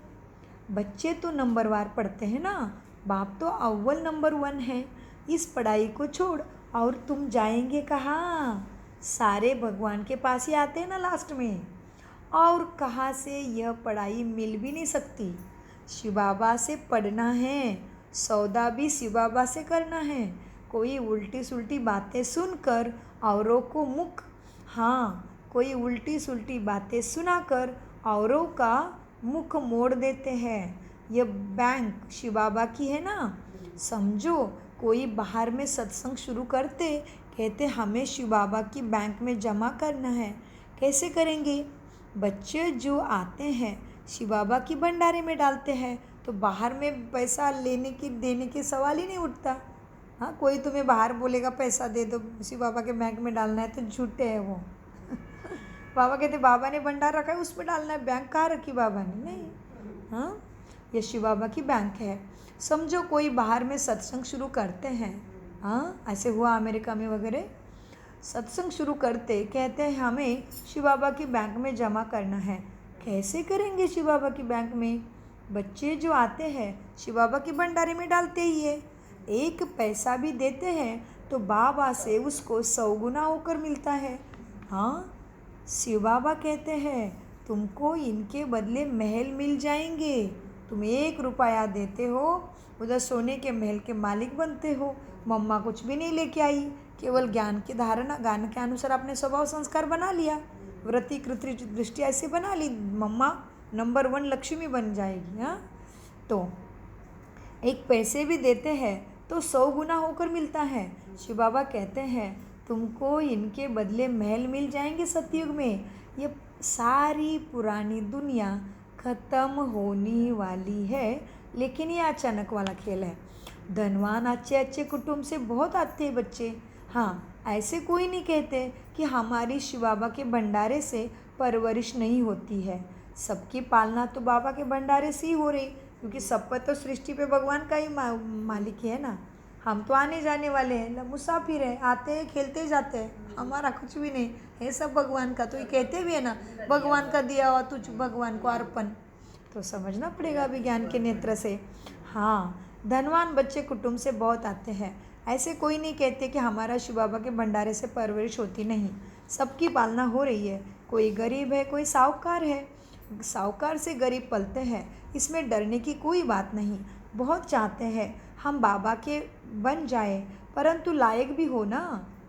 बच्चे तो नंबरवार पढ़ते हैं ना, बाप तो अव्वल नंबर 1 है। इस पढ़ाई को छोड़ और तुम जाएंगे कहाँ? सारे भगवान के पास ही आते हैं ना लास्ट में। और कहाँ से यह पढ़ाई मिल भी नहीं सकती। शिव बाबा से पढ़ना है, सौदा भी शिव बाबा से करना है। कोई उल्टी सुल्टी बातें सुनकर औरों को कोई उल्टी सुल्टी बातें सुनाकर औरों का मुख मोड़ देते हैं। यह बैंक शिव बाबा की है ना। समझो, कोई बाहर में सत्संग शुरू करते, कहते हमें शिव बाबा की बैंक में जमा करना है। कैसे करेंगे? बच्चे जो आते हैं शिव बाबा की भंडारे में डालते हैं, तो बाहर में पैसा देने की सवाल ही नहीं उठता। हाँ, कोई तुम्हें बाहर बोलेगा पैसा दे दो, शिव बाबा के बैंक में डालना है, तो झूठे है वो। बाबा कहते बाबा ने भंडार रखा है, उसमें डालना है, बैंक कहाँ रखी बाबा ने? नहीं। हाँ, ये शिव बाबा की बैंक है। समझो, कोई बाहर में सत्संग शुरू करते हैं, हाँ, ऐसे हुआ अमेरिका में वगैरह, सत्संग शुरू करते, कहते हैं हमें शिव बाबा की बैंक में जमा करना है। कैसे करेंगे शिव बाबा की बैंक में? बच्चे जो आते हैं शिव बाबा की भंडारे में डालते ही है। एक पैसा भी देते हैं तो बाबा से उसको 100 गुना होकर मिलता है। हाँ, शिव बाबा कहते हैं तुमको इनके बदले महल मिल जाएंगे। तुम 1 रुपया देते हो, उधर सोने के महल के मालिक बनते हो। मम्मा कुछ भी नहीं लेके आई, केवल ज्ञान की धारणा, ज्ञान के अनुसार अपने स्वभाव संस्कार बना लिया, वृत्ति कृति दृष्टि ऐसे बना ली, मम्मा नंबर 1 लक्ष्मी बन जाएगी। हाँ, तो एक पैसे भी देते हैं तो 100 गुना होकर मिलता है। शिव बाबा कहते हैं तुमको इनके बदले महल मिल जाएंगे सतयुग में। ये सारी पुरानी दुनिया ख़त्म होने वाली है, लेकिन ये अचानक वाला खेल है। धनवान अच्छे अच्छे कुटुंब से बहुत आते हैं बच्चे। हाँ, ऐसे कोई नहीं कहते कि हमारी शिव बाबा के भंडारे से परवरिश नहीं होती है। सबकी पालना तो बाबा के भंडारे से ही हो रही, क्योंकि सब पर तो सृष्टि पे भगवान का ही मालिक है ना। हम तो आने जाने वाले हैं, मुसाफिर हैं, आते हैं खेलते जाते हैं, हमारा कुछ भी नहीं है, सब भगवान का। तो ये कहते भी है ना, भगवान का दिया हुआ तुझ भगवान को अर्पण। तो समझना पड़ेगा विज्ञान के नेत्र से। हाँ, धनवान बच्चे कुटुंब से बहुत आते हैं। ऐसे कोई नहीं कहते कि हमारा शिव बाबा के भंडारे से परवरिश होती नहीं। सबकी पालना हो रही है। कोई गरीब है, कोई साहूकार है, साहूकार से गरीब पलते हैं, इसमें डरने की कोई बात नहीं। बहुत चाहते हैं हम बाबा के बन जाए, परंतु लायक भी हो ना,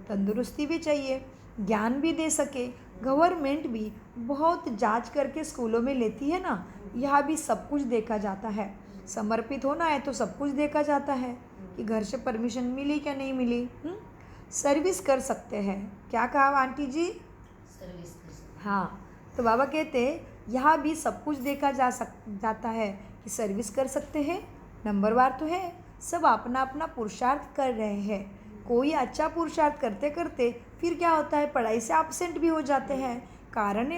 तंदुरुस्ती भी चाहिए, ज्ञान भी दे सके। गवर्नमेंट भी बहुत जांच करके स्कूलों में लेती है ना, यहाँ भी सब कुछ देखा जाता है। समर्पित होना है तो सब कुछ देखा जाता है कि घर से परमिशन मिली क्या नहीं मिली। सर्विस कर सकते हैं। क्या कहा आंटी जी? सर्विस कर सकते। हाँ, तो बाबा कहते यहाँ भी सब कुछ देखा जाता है कि सर्विस कर सकते हैं, नंबरवार तो है, सब अपना अपना पुरुषार्थ कर रहे हैं। कोई अच्छा पुरुषार्थ करते करते फिर क्या होता है, पढ़ाई से एब्सेंट भी हो जाते हैं, कारण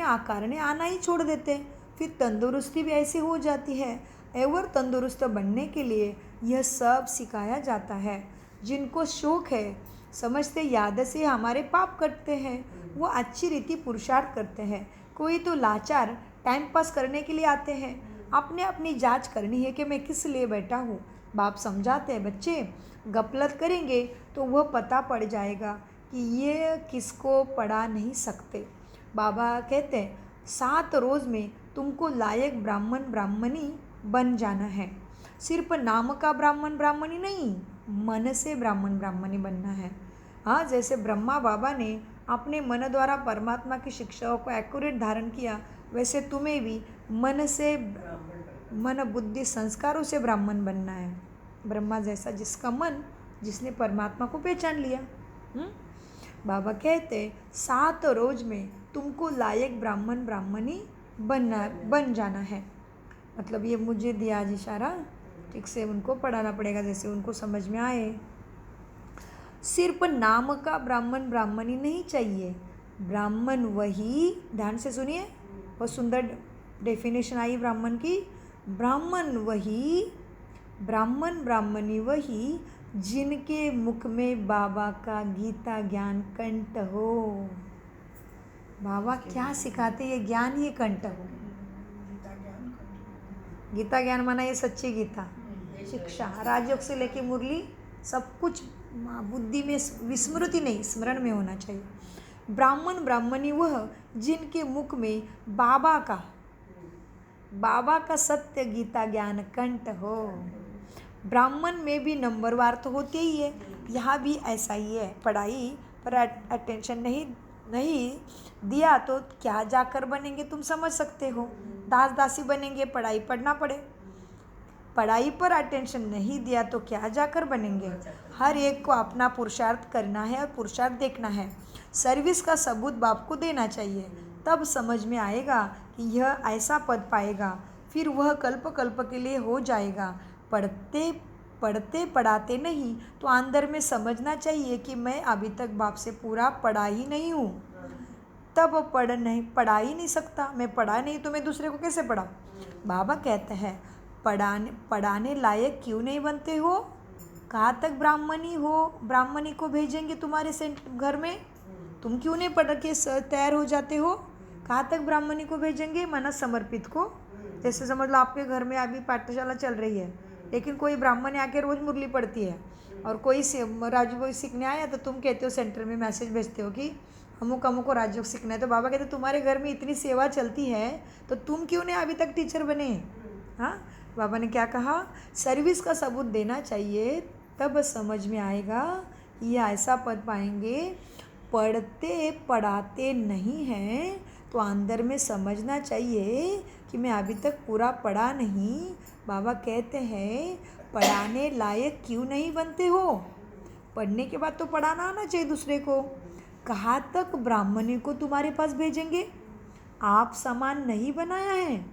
आना ही छोड़ देते हैं। फिर तंदुरुस्ती भी ऐसी हो जाती है। और तंदुरुस्त बनने के लिए यह सब सिखाया जाता है। जिनको शौक है, समझते याद से हमारे पाप कटते हैं, वो अच्छी रीति पुरुषार्थ करते हैं। कोई तो लाचार टाइम पास करने के लिए आते हैं। अपने अपनी जांच करनी है कि मैं किस लिए बैठा हूँ। बाप समझाते हैं, बच्चे गफलत करेंगे तो वह पता पड़ जाएगा कि ये किसको पढ़ा नहीं सकते। बाबा कहते हैं 7 रोज़ में तुमको लायक ब्राह्मण ब्राह्मणी बन जाना है। सिर्फ नाम का ब्राह्मण ब्राह्मणी नहीं, मन से ब्राह्मण ब्राह्मणी बनना है। हाँ, जैसे ब्रह्मा बाबा ने अपने मन द्वारा परमात्मा की शिक्षाओं को एक्यूरेट धारण किया, वैसे तुम्हें भी मन बुद्धि संस्कारों से ब्राह्मण बनना है। ब्रह्मा जैसा जिसका मन, जिसने परमात्मा को पहचान लिया। बाबा कहते 7 रोज में तुमको लायक ब्राह्मण ब्राह्मणी बन जाना है। मतलब ये मुझे दिया आज इशारा, ठीक से उनको पढ़ाना पड़ेगा जैसे उनको समझ में आए। सिर्फ नाम का ब्राह्मण ब्राह्मणी नहीं चाहिए। ब्राह्मण वही, ध्यान से सुनिए, बहुत सुंदर डेफिनेशन आई ब्राह्मण की। ब्राह्मण ब्राह्मणी वही जिनके मुख में बाबा का गीता ज्ञान कंठ हो। बाबा क्या सिखाते, ये ज्ञान ही कंठ हो। गीता ज्ञान माना ये सच्ची गीता शिक्षा, राजयोग से लेके मुरली सब कुछ बुद्धि में, विस्मृति नहीं, स्मरण में होना चाहिए। ब्राह्मण ब्राह्मणी वह जिनके मुख में बाबा का सत्य गीता ज्ञान कंठ हो। ब्राह्मण में भी नंबरवार तो होते ही है, यहाँ भी ऐसा ही है। पढ़ाई पर अटेंशन नहीं दिया तो क्या जाकर बनेंगे, तुम समझ सकते हो। दास दासी बनेंगे, पढ़ाई पढ़ना पड़े। पढ़ाई पर अटेंशन नहीं दिया तो क्या जाकर बनेंगे। हर एक को अपना पुरुषार्थ करना है और पुरुषार्थ देखना है। सर्विस का सबूत बाप को देना चाहिए, तब समझ में आएगा कि यह ऐसा पद पाएगा, फिर वह कल्प कल्प के लिए हो जाएगा। पढ़ते पढ़ाते नहीं तो अंदर में समझना चाहिए कि मैं अभी तक बाप से पूरा पढ़ा ही नहीं हूँ, तब पढ़ा ही नहीं सकता। मैं पढ़ा नहीं तो मैं दूसरे को कैसे पढ़ाऊँ। बाबा कहते हैं पढ़ाने लायक क्यों नहीं बनते हो। कहाँ तक ब्राह्मणी को भेजेंगे तुम्हारे घर में, तुम क्यों नहीं पढ़ के तैयार हो जाते हो। कहाँ तक ब्राह्मणी को भेजेंगे, मन समर्पित को। जैसे समझ लो आपके घर में अभी पाठशाला चल रही है, लेकिन कोई ब्राह्मण आके रोज़ मुरली पढ़ती है और कोई राजयोग सीखने आया तो तुम कहते हो, सेंटर में मैसेज भेजते हो कि हमको राजयोग सीखना है। तो बाबा कहते तुम्हारे घर में इतनी सेवा चलती है तो तुम क्यों नहीं अभी तक टीचर बने। हाँ, बाबा ने क्या कहा, सर्विस का सबूत देना चाहिए, तब समझ में आएगा ये ऐसा पद पाएंगे। पढ़ते पढ़ाते नहीं हैं तो अंदर में समझना चाहिए कि मैं अभी तक पूरा पढ़ा नहीं। बाबा कहते हैं पढ़ाने लायक क्यों नहीं बनते हो। पढ़ने के बाद तो पढ़ाना आना चाहिए दूसरे को। कहाँ तक ब्राह्मणी को तुम्हारे पास भेजेंगे, आप समान नहीं बनाया है।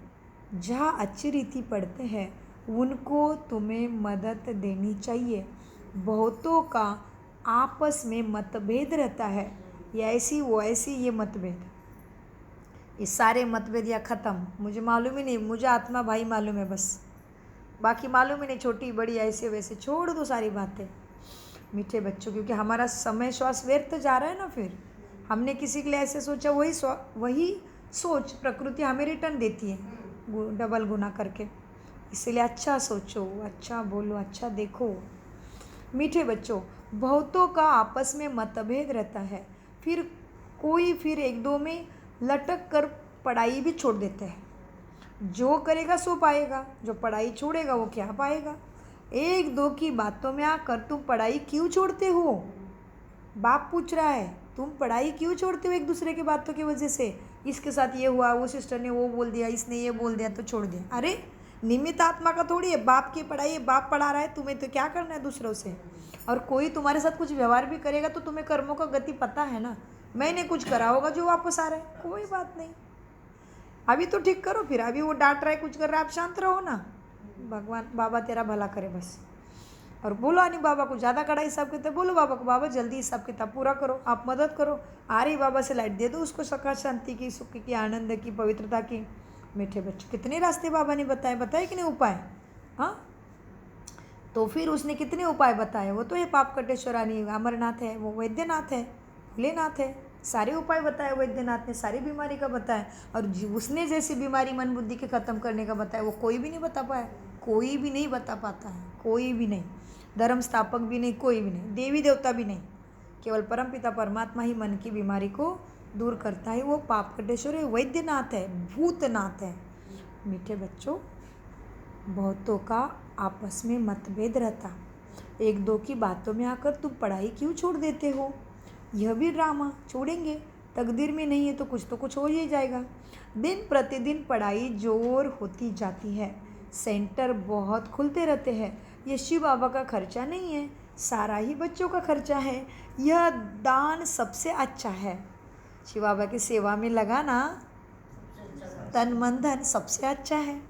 जहाँ अच्छी रीति पढ़ते हैं उनको तुम्हें मदद देनी चाहिए। बहुतों का आपस में मतभेद रहता है, ये ऐसी वो ऐसी, ये मतभेद, ये सारे मतभेद या ख़त्म। मुझे मालूम ही नहीं, मुझे आत्मा भाई मालूम है बस, बाकी मालूम ही नहीं, छोटी बड़ी ऐसे वैसे छोड़ दो सारी बातें। मीठे बच्चों, क्योंकि हमारा समय श्वास व्यर्थ जा रहा है ना। फिर हमने किसी के लिए ऐसे सोचा, वही सोच प्रकृति हमें रिटर्न देती है डबल गुना करके। इसलिए अच्छा सोचो, अच्छा बोलो, अच्छा देखो। मीठे बच्चों, बहुतों का आपस में मतभेद रहता है, फिर एक दो में लटक कर पढ़ाई भी छोड़ देते हैं। जो करेगा सो पाएगा, जो पढ़ाई छोड़ेगा वो क्या पाएगा। एक दो की बातों में आकर तुम पढ़ाई क्यों छोड़ते हो। बाप पूछ रहा है, तुम पढ़ाई क्यों छोड़ते हो एक दूसरे की बातों की वजह से। इसके साथ ये हुआ, वो सिस्टर ने वो बोल दिया, इसने ये बोल दिया तो छोड़ दिया। अरे निमित्त आत्मा का थोड़ी है, बाप की पढ़ाई है, बाप पढ़ा रहा है, तुम्हें तो क्या करना है दूसरों से। और कोई तुम्हारे साथ कुछ व्यवहार भी करेगा तो तुम्हें कर्मों का गति पता है ना। मैंने कुछ करा होगा जो वापस आ रहा है, कोई बात नहीं, अभी तो ठीक करो। फिर अभी वो डांट रहा है, कुछ कर रहा है, आप शांत रहो ना। भगवान बाबा तेरा भला करे बस। और बोला नहीं बाबा को ज़्यादा कड़ा हिसाब किताब, बोलो बाबा को, बाबा जल्दी हिसाब किताब पूरा करो, आप मदद करो, आ रही बाबा से लाइट दे दो उसको, सका शांति की, सुख की, आनंद की, पवित्रता की। मीठे बच्चों, कितने रास्ते बाबा ने बताए कि नहीं उपाय? हाँ, तो फिर उसने कितने उपाय बताए? वो तो है पाप कटेश्वरानी, अमरनाथ है, वो वैद्यनाथ है, भोलेनाथ है, सारे उपाय बताए वैद्यनाथ ने, सारी बीमारी का बताया। और उसने जैसी बीमारी मन बुद्धि के ख़त्म करने का बताया वो कोई भी नहीं बता पाया, कोई भी नहीं बता पाता है, कोई भी नहीं, धर्म स्थापक भी नहीं, कोई भी नहीं, देवी देवता भी नहीं, केवल परमपिता परमात्मा ही मन की बीमारी को दूर करता है। वो पाप कटेश्वर है, वैद्यनाथ है, भूतनाथ है। मीठे बच्चों, बहुतों का आपस में मतभेद रहता, एक दो की बातों में आकर तुम पढ़ाई क्यों छोड़ देते हो? यह भी ड्रामा छोड़ेंगे, तकदीर में नहीं है तो कुछ हो ही जाएगा। दिन प्रतिदिन पढ़ाई जोर होती जाती है, सेंटर बहुत खुलते रहते हैं। ये शिव बाबा का खर्चा नहीं है, सारा ही बच्चों का खर्चा है। यह दान सबसे अच्छा है, शिव बाबा की सेवा में लगाना तन मन धन सबसे अच्छा है,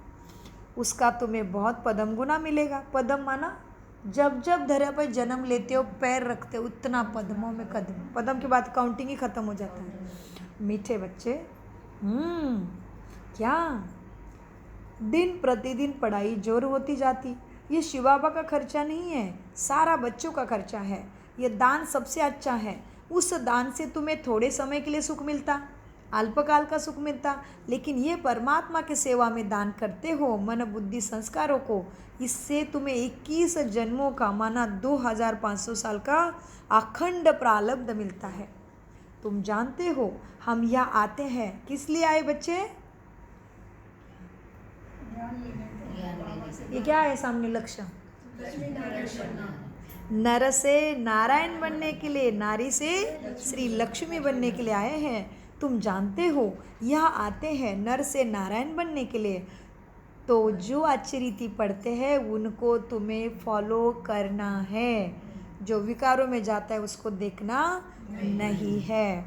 उसका तुम्हें बहुत पदम गुना मिलेगा। पदम माना जब जब धरा पर जन्म लेते हो, पैर रखते हो, उतना पद्मों में कदम, पदम के बाद काउंटिंग ही ख़त्म हो जाता है। मीठे बच्चे, क्या दिन प्रतिदिन पढ़ाई जोर होती जाती, ये शिव बाबा का खर्चा नहीं है, सारा बच्चों का खर्चा है। ये दान सबसे अच्छा है, उस दान से तुम्हें थोड़े समय के लिए सुख मिलता, अल्पकाल का सुख मिलता, लेकिन ये परमात्मा की सेवा में दान करते हो मन बुद्धि संस्कारों को, इससे तुम्हें 21 जन्मों का माना 2500 साल का अखंड प्रारब्ध मिलता है। तुम जानते हो हम यहाँ आते हैं किस लिए आए बच्चे? ये क्या है सामने लक्ष्य? नर से नारायण बनने के लिए, नारी से श्री लक्ष्मी बनने के लिए आए हैं। तुम जानते हो यहाँ आते हैं नर से नारायण बनने के लिए, तो जो अच्छी रीति पढ़ते हैं उनको तुम्हें फॉलो करना है, जो विकारों में जाता है उसको देखना नहीं है।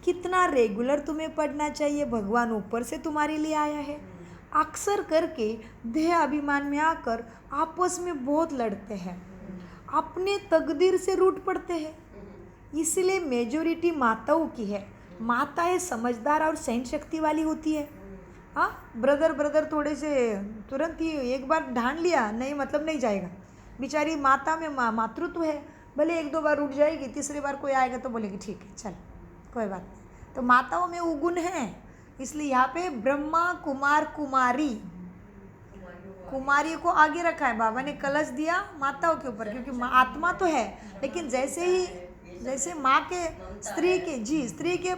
कितना रेगुलर तुम्हें पढ़ना चाहिए, भगवान ऊपर से तुम्हारे लिए आया है। अक्सर करके देह अभिमान में आकर आपस में बहुत लड़ते हैं, अपने तकदीर से रूठ पड़ते हैं, इसलिए मेजोरिटी माताओं की है। माताएं समझदार और सहन शक्ति वाली होती है। हाँ, ब्रदर थोड़े से तुरंत ही एक बार ढांढ लिया, नहीं मतलब नहीं जाएगा। बेचारी माता में मातृत्व है, भले एक दो बार उठ जाएगी, तीसरी बार कोई आएगा तो बोलेगी ठीक है चल कोई बात नहीं। तो माताओं में वो गुण है, इसलिए यहाँ पे ब्रह्मा कुमार कुमारी, कुमारी को आगे रखा है। बाबा ने कलश दिया माताओं के ऊपर, क्योंकि आत्मा तो है, लेकिन जैसे माँ के स्त्री के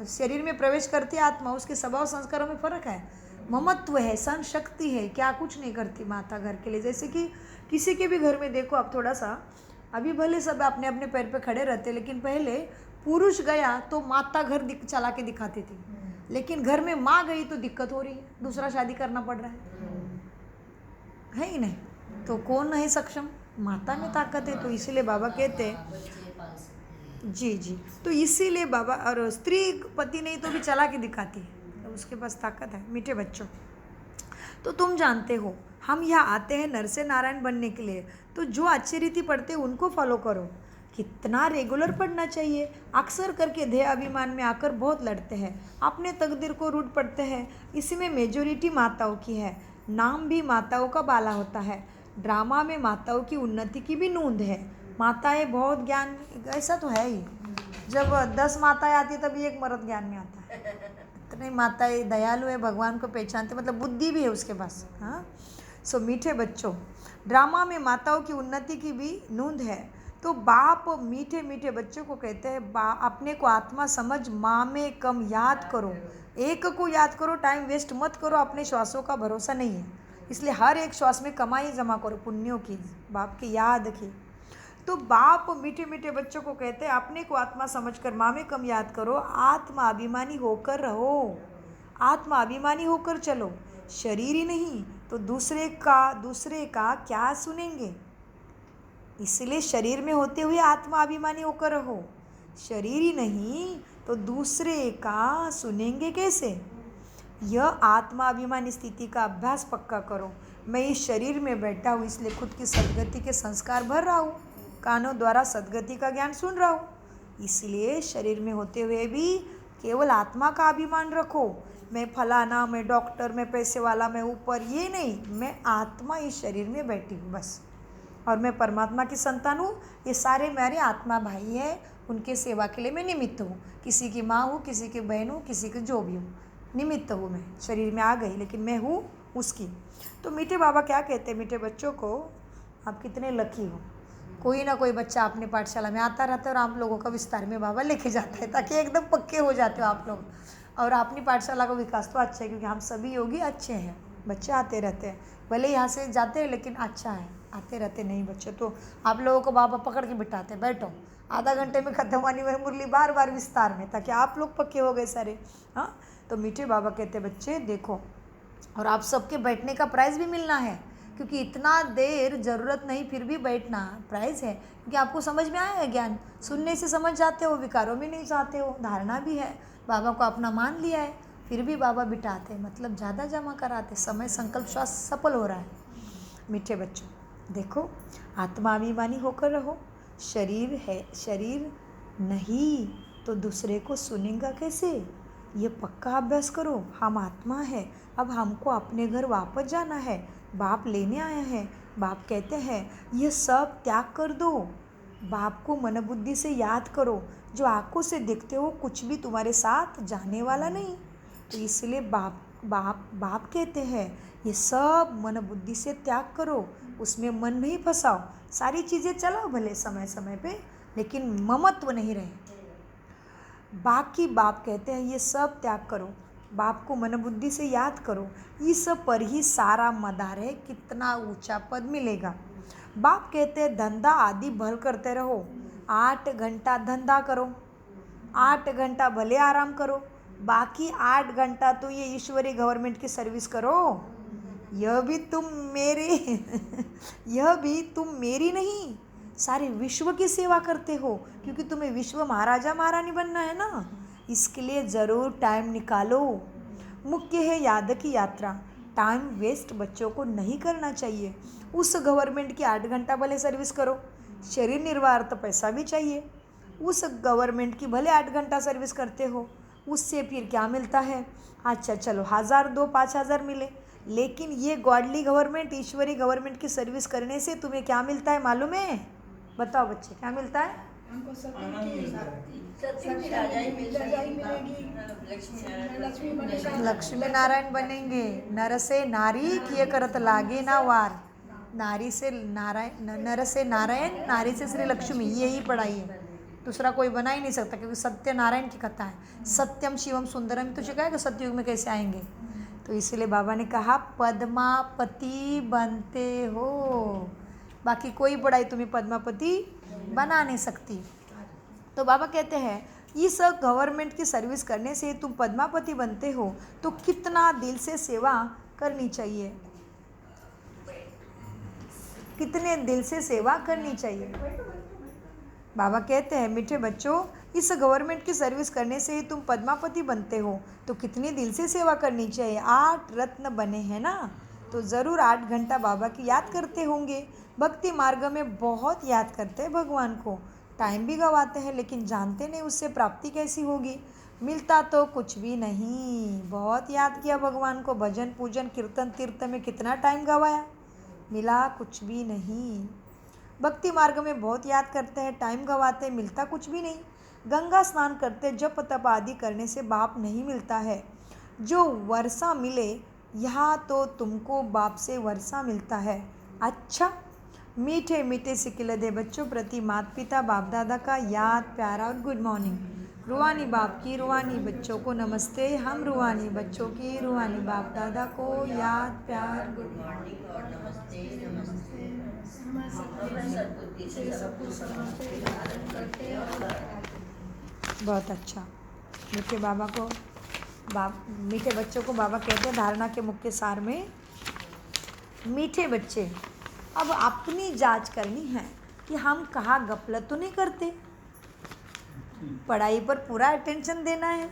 शरीर में प्रवेश करती है आत्मा, उसके स्वभाव संस्कारों में फ़र्क है। ममत्व है, सहन शक्ति है, क्या कुछ नहीं करती माता घर के लिए। जैसे कि किसी के भी घर में देखो आप, थोड़ा सा अभी भले सब अपने अपने पैर पे खड़े रहते, लेकिन पहले पुरुष गया तो माता घर चला के दिखाती थी, लेकिन घर में माँ गई तो दिक्कत हो रही है, दूसरा शादी करना पड़ रहा है ही नहीं। तो कौन है सक्षम? माता में ताकत है। तो इसीलिए बाबा कहते हैं जी, तो इसीलिए बाबा, और स्त्री पति नहीं तो भी चला के दिखाती है, तो उसके पास ताकत है। मीठे बच्चों, तो तुम जानते हो हम यहाँ आते हैं नर से नारायण बनने के लिए, तो जो अच्छी रीति पढ़ते हैं उनको फॉलो करो। कितना रेगुलर पढ़ना चाहिए, अक्सर करके देह अभिमान में आकर बहुत लड़ते हैं, अपने तकदीर को रूठ पड़ते हैं। इसी में मेजोरिटी माताओं की है, नाम भी माताओं का बाला होता है। ड्रामा में माताओं की उन्नति की भी नूंद है। माताएं बहुत ज्ञान, ऐसा तो है ही, जब 10 माताएं आती तभी एक मर्द ज्ञान में आता है। इतनी माताएं दयालु है, भगवान को पहचानते, मतलब बुद्धि भी है उसके पास। हाँ, सो मीठे बच्चों, ड्रामा में माताओं की उन्नति की भी नूंद है। तो बाप मीठे मीठे बच्चों को कहते हैं, अपने को आत्मा समझ, माँ में कम याद करो, एक को याद करो, टाइम वेस्ट मत करो। अपने श्वासों का भरोसा नहीं है, इसलिए हर एक श्वास में कमाई जमा करो पुण्यों की, बाप की याद की। तो बाप मीठे मीठे बच्चों को कहते हैं, अपने को आत्मा समझकर माँ में कम याद करो, आत्मा अभिमानी होकर रहो, आत्मा अभिमानी होकर चलो। शरीर ही नहीं तो दूसरे का क्या सुनेंगे, इसलिए शरीर में होते हुए आत्मा अभिमानी होकर रहो। शरीर ही नहीं तो दूसरे का सुनेंगे कैसे? यह आत्मा अभिमानी स्थिति का अभ्यास पक्का करो। मैं इस शरीर में बैठा हूँ इसलिए खुद की सद्गति के संस्कार भर रहा हूँ, कानों द्वारा सद्गति का ज्ञान सुन रहा हूँ। इसलिए शरीर में होते हुए भी केवल आत्मा का अभिमान रखो। मैं फलाना, मैं डॉक्टर, मैं पैसे वाला, मैं ऊपर, ये नहीं। मैं आत्मा इस शरीर में बैठी हूँ बस, और मैं परमात्मा की संतान हूँ। ये सारे मेरे आत्मा भाई हैं, उनके सेवा के लिए मैं निमित्त हूँ। किसी की माँ हूँ, किसी की बहन हूँ, किसी की जो भी हूँ, निमित्त हूँ। मैं शरीर में आ गई लेकिन मैं हूँ उसकी। तो मीठे बाबा क्या कहते हैं मीठे बच्चों को, आप कितने लकी हो। कोई ना कोई बच्चा अपने पाठशाला में आता रहता है और आप लोगों का विस्तार में बाबा लेके जाता है, ताकि एकदम पक्के हो जाते हो आप लोग। और अपनी पाठशाला का विकास तो अच्छा है, क्योंकि हम सभी योगी अच्छे हैं, बच्चे आते रहते हैं। भले यहाँ से जाते हैं लेकिन अच्छा है, आते रहते नहीं बच्चे। तो आप लोगों को बाबा पकड़ के बिठाते, बैठो, आधा घंटे में खत्म होने वाली मुरली बार बार विस्तार में, ताकि आप लोग पक्के हो गए सारे। हाँ, तो मीठे बाबा कहते बच्चे देखो, और आप सबके बैठने का प्राइज़ भी मिलना है, क्योंकि इतना देर ज़रूरत नहीं, फिर भी बैठना प्राइज़ है, क्योंकि आपको समझ में आया है ज्ञान। सुनने से समझ जाते हो, विकारों में नहीं जाते हो, धारणा भी है, बाबा को अपना मान लिया है, फिर भी बाबा बिठाते, मतलब ज़्यादा जमा कराते। समय संकल्प श्वास सफल हो रहा है। मीठे बच्चों देखो, आत्माभिमानी होकर रहो। शरीर है, शरीर नहीं तो दूसरे को सुनेगा कैसे, ये पक्का अभ्यास करो। हम आत्मा है, अब हमको अपने घर वापस जाना है, बाप लेने आया है। बाप कहते हैं ये सब त्याग कर दो, बाप को मन बुद्धि से याद करो। जो आंखों से देखते हो कुछ भी तुम्हारे साथ जाने वाला नहीं, तो इसलिए बाप कहते हैं ये सब मन बुद्धि से त्याग करो, उसमें मन नहीं फंसाओ। सारी चीज़ें चलाओ भले समय समय पे, लेकिन ममत्व नहीं रहे। बाकी बाप कहते हैं ये सब त्याग करो, बाप को मन बुद्धि से याद करो, इस पर ही सारा मदार है, कितना ऊंचा पद मिलेगा। बाप कहते हैं धंधा आदि भल करते रहो, 8 घंटा धंधा करो, 8 घंटा भले आराम करो, बाकी 8 घंटा तो ये ईश्वरी गवर्नमेंट की सर्विस करो। यह भी तुम मेरी नहीं, सारे विश्व की सेवा करते हो, क्योंकि तुम्हें विश्व महाराजा महारानी बनना है ना, इसके लिए ज़रूर टाइम निकालो। मुख्य है याद की यात्रा, टाइम वेस्ट बच्चों को नहीं करना चाहिए। उस गवर्नमेंट की 8 घंटा भले सर्विस करो, शरीर निर्वाह तो पैसा भी चाहिए। उस गवर्नमेंट की भले 8 घंटा सर्विस करते हो, उससे फिर क्या मिलता है? अच्छा चलो 1000 दो, 5000 मिले, लेकिन ये गॉडली गवर्नमेंट, ईश्वरी गवर्नमेंट की सर्विस करने से तुम्हें क्या मिलता है मालूम है? बताओ बच्चे, क्या मिलता है? हमको सत्य सत्य की की राजाई मिलेगी, लक्ष्मी बनेगा। लक्ष्मी नारायण बनेंगे। नर से नारी किए करत लागे ना वार, नारी से नारायण, नर से नारायण, नारी से श्री लक्ष्मी, यही पढ़ाई है, दूसरा कोई बना ही नहीं सकता, क्योंकि सत्य नारायण की कथा है। सत्यम शिवम सुंदरम, तो शिकाय कि सत्ययुग में कैसे आएंगे। तो इसलिए बाबा ने कहा पद्मापति बनते हो, बाकी कोई पढ़ाई तुम्हें पद्मापति बना नहीं सकती। तो बाबा कहते हैं इस गवर्नमेंट की सर्विस करने से तुम पद्मापति बनते हो, तो कितना दिल से सेवा करनी चाहिए, कितने दिल से सेवा करनी चाहिए। बाबा कहते हैं मीठे बच्चों, इस गवर्नमेंट की सर्विस करने से ही तुम पद्मापति बनते हो, तो कितनी दिल से सेवा करनी चाहिए। 8 रत्न बने हैं ना, तो ज़रूर 8 घंटा बाबा की याद करते होंगे। भक्ति मार्ग में बहुत याद करते हैं भगवान को, टाइम भी गवाते हैं, लेकिन जानते नहीं उससे प्राप्ति कैसी होगी। मिलता तो कुछ भी नहीं, बहुत याद किया भगवान को, भजन पूजन कीर्तन तीर्थ में कितना टाइम गवाया, मिला कुछ भी नहीं। भक्ति मार्ग में बहुत याद करते हैं, टाइम गवाते, मिलता कुछ भी नहीं। गंगा स्नान करते, जप तप आदि करने से बाप नहीं मिलता है। जो वर्षा मिले यहाँ, तो तुमको बाप से वर्षा मिलता है। अच्छा, मीठे मीठे सिकिल दे बच्चों प्रति माता पिता बाप दादा का याद प्यारा और गुड मॉर्निंग। रूहानी बाप की रूहानी बच्चों को नमस्ते, हम रूहानी बच्चों की रूहानी बाप दादा को याद प्यार गुड मॉर्निंग और नमस्ते नमस्ते। सद्बुद्धि से सब कुछ समझते, धारण करते और बहुत अच्छा। मीठे बाबा को मीठे बच्चों को बाबा कहते हैं धारणा के मुख्य सार में, मीठे बच्चे अब अपनी जांच करनी है कि हम कहाँ गफलत तो नहीं करते, पढ़ाई पर पूरा अटेंशन देना है,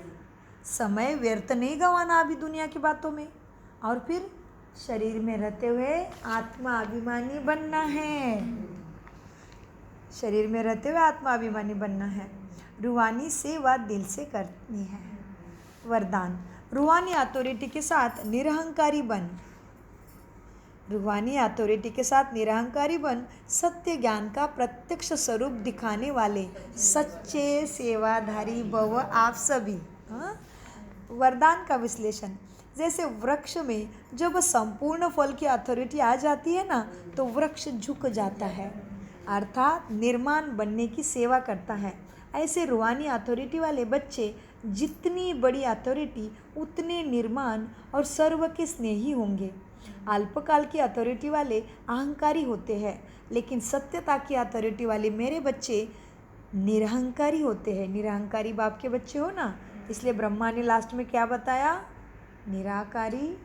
समय व्यर्थ नहीं गंवाना अभी दुनिया की बातों में, और फिर शरीर में रहते हुए आत्मा अभिमानी बनना है। शरीर में रहते हुए आत्मा अभिमानी बनना है। रूहानी सेवा दिल से करनी है। वरदान, रूहानी अथॉरिटी के साथ निरहंकारी बन। रूहानी अथॉरिटी के साथ निरहंकारी बन सत्य ज्ञान का प्रत्यक्ष स्वरूप दिखाने वाले सच्चे सेवाधारी भव आप सभी। हाँ? वरदान का विश्लेषण, जैसे वृक्ष में जब संपूर्ण फल की अथॉरिटी आ जाती है ना, तो वृक्ष झुक जाता है, अर्थात निर्माण बनने की सेवा करता है। ऐसे रूहानी अथॉरिटी वाले बच्चे जितनी बड़ी अथॉरिटी उतने निर्माण और सर्व के स्नेही होंगे। अल्पकाल की अथॉरिटी वाले अहंकारी होते हैं, लेकिन सत्यता की अथॉरिटी वाले मेरे बच्चे निरहंकारी होते हैं। निरहंकारी बाप के बच्चे हो ना, इसलिए ब्रह्मा ने लास्ट में क्या बताया? निराकारी,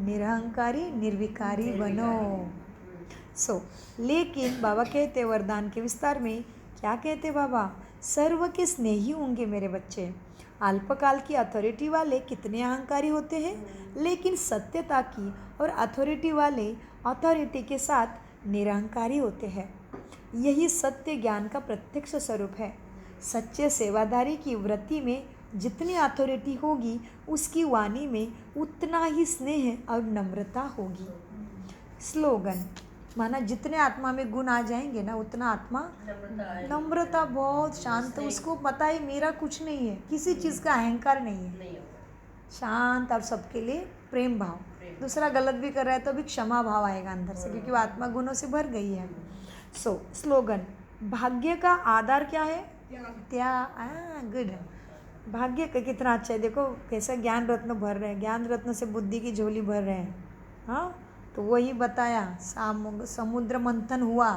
निरहंकारी, निर्विकारी बनो। लेकिन बाबा कहते वरदान के विस्तार में क्या कहते बाबा? सर्व के स्नेही होंगे मेरे बच्चे। अल्पकाल की अथॉरिटी वाले कितने अहंकारी होते हैं, लेकिन सत्यता की और अथॉरिटी वाले अथॉरिटी के साथ निरहंकारी होते हैं। यही सत्य ज्ञान का प्रत्यक्ष स्वरूप है। सच्चे सेवादारी की वृत्ति में जितनी अथॉरिटी होगी, उसकी वाणी में उतना ही स्नेह और नम्रता होगी। स्लोगन, माना जितने आत्मा में गुण आ जाएंगे ना, उतना आत्मा नम्रता, बहुत शांत, उसको पता है मेरा कुछ नहीं है, किसी चीज़ का अहंकार नहीं है, शांत और सबके लिए प्रेम भाव। दूसरा गलत भी कर रहा है तो भी क्षमा भाव आएगा अंदर से, क्योंकि वो आत्मा गुणों से भर गई है। स्लोगन, भाग्य का आधार क्या है? गुड। भाग्य का कितना अच्छा है, देखो कैसा ज्ञान रत्न भर रहे हैं, ज्ञान रत्न से बुद्धि की झोली भर रहे हैं। हाँ, तो वही बताया, समुद्र मंथन हुआ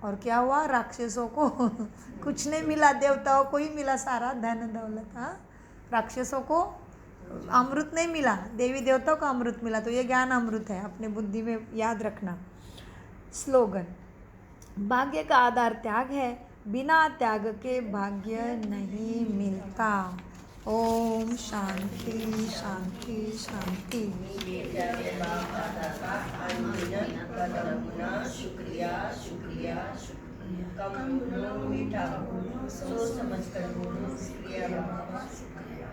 और क्या हुआ? राक्षसों को कुछ नहीं मिला, देवताओं को ही मिला सारा धन दौलत। हाँ, राक्षसों को अमृत नहीं मिला, देवी देवताओं को अमृत मिला। तो ये ज्ञान अमृत है, अपने बुद्धि में याद रखना। स्लोगन, भाग्य का आधार त्याग है, बिना त्याग के भाग्य नहीं मिलता। ओम शांति शांति शांति। शुक्रिया शुक्रिया शुक्रिया। कम बोलो मीठा बोलो, सोच समझ कर बोलो। शुक्रिया बाबा, शुक्रिया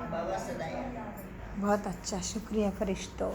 बाबा, सदाया। बहुत अच्छा, शुक्रिया फरिश्तों।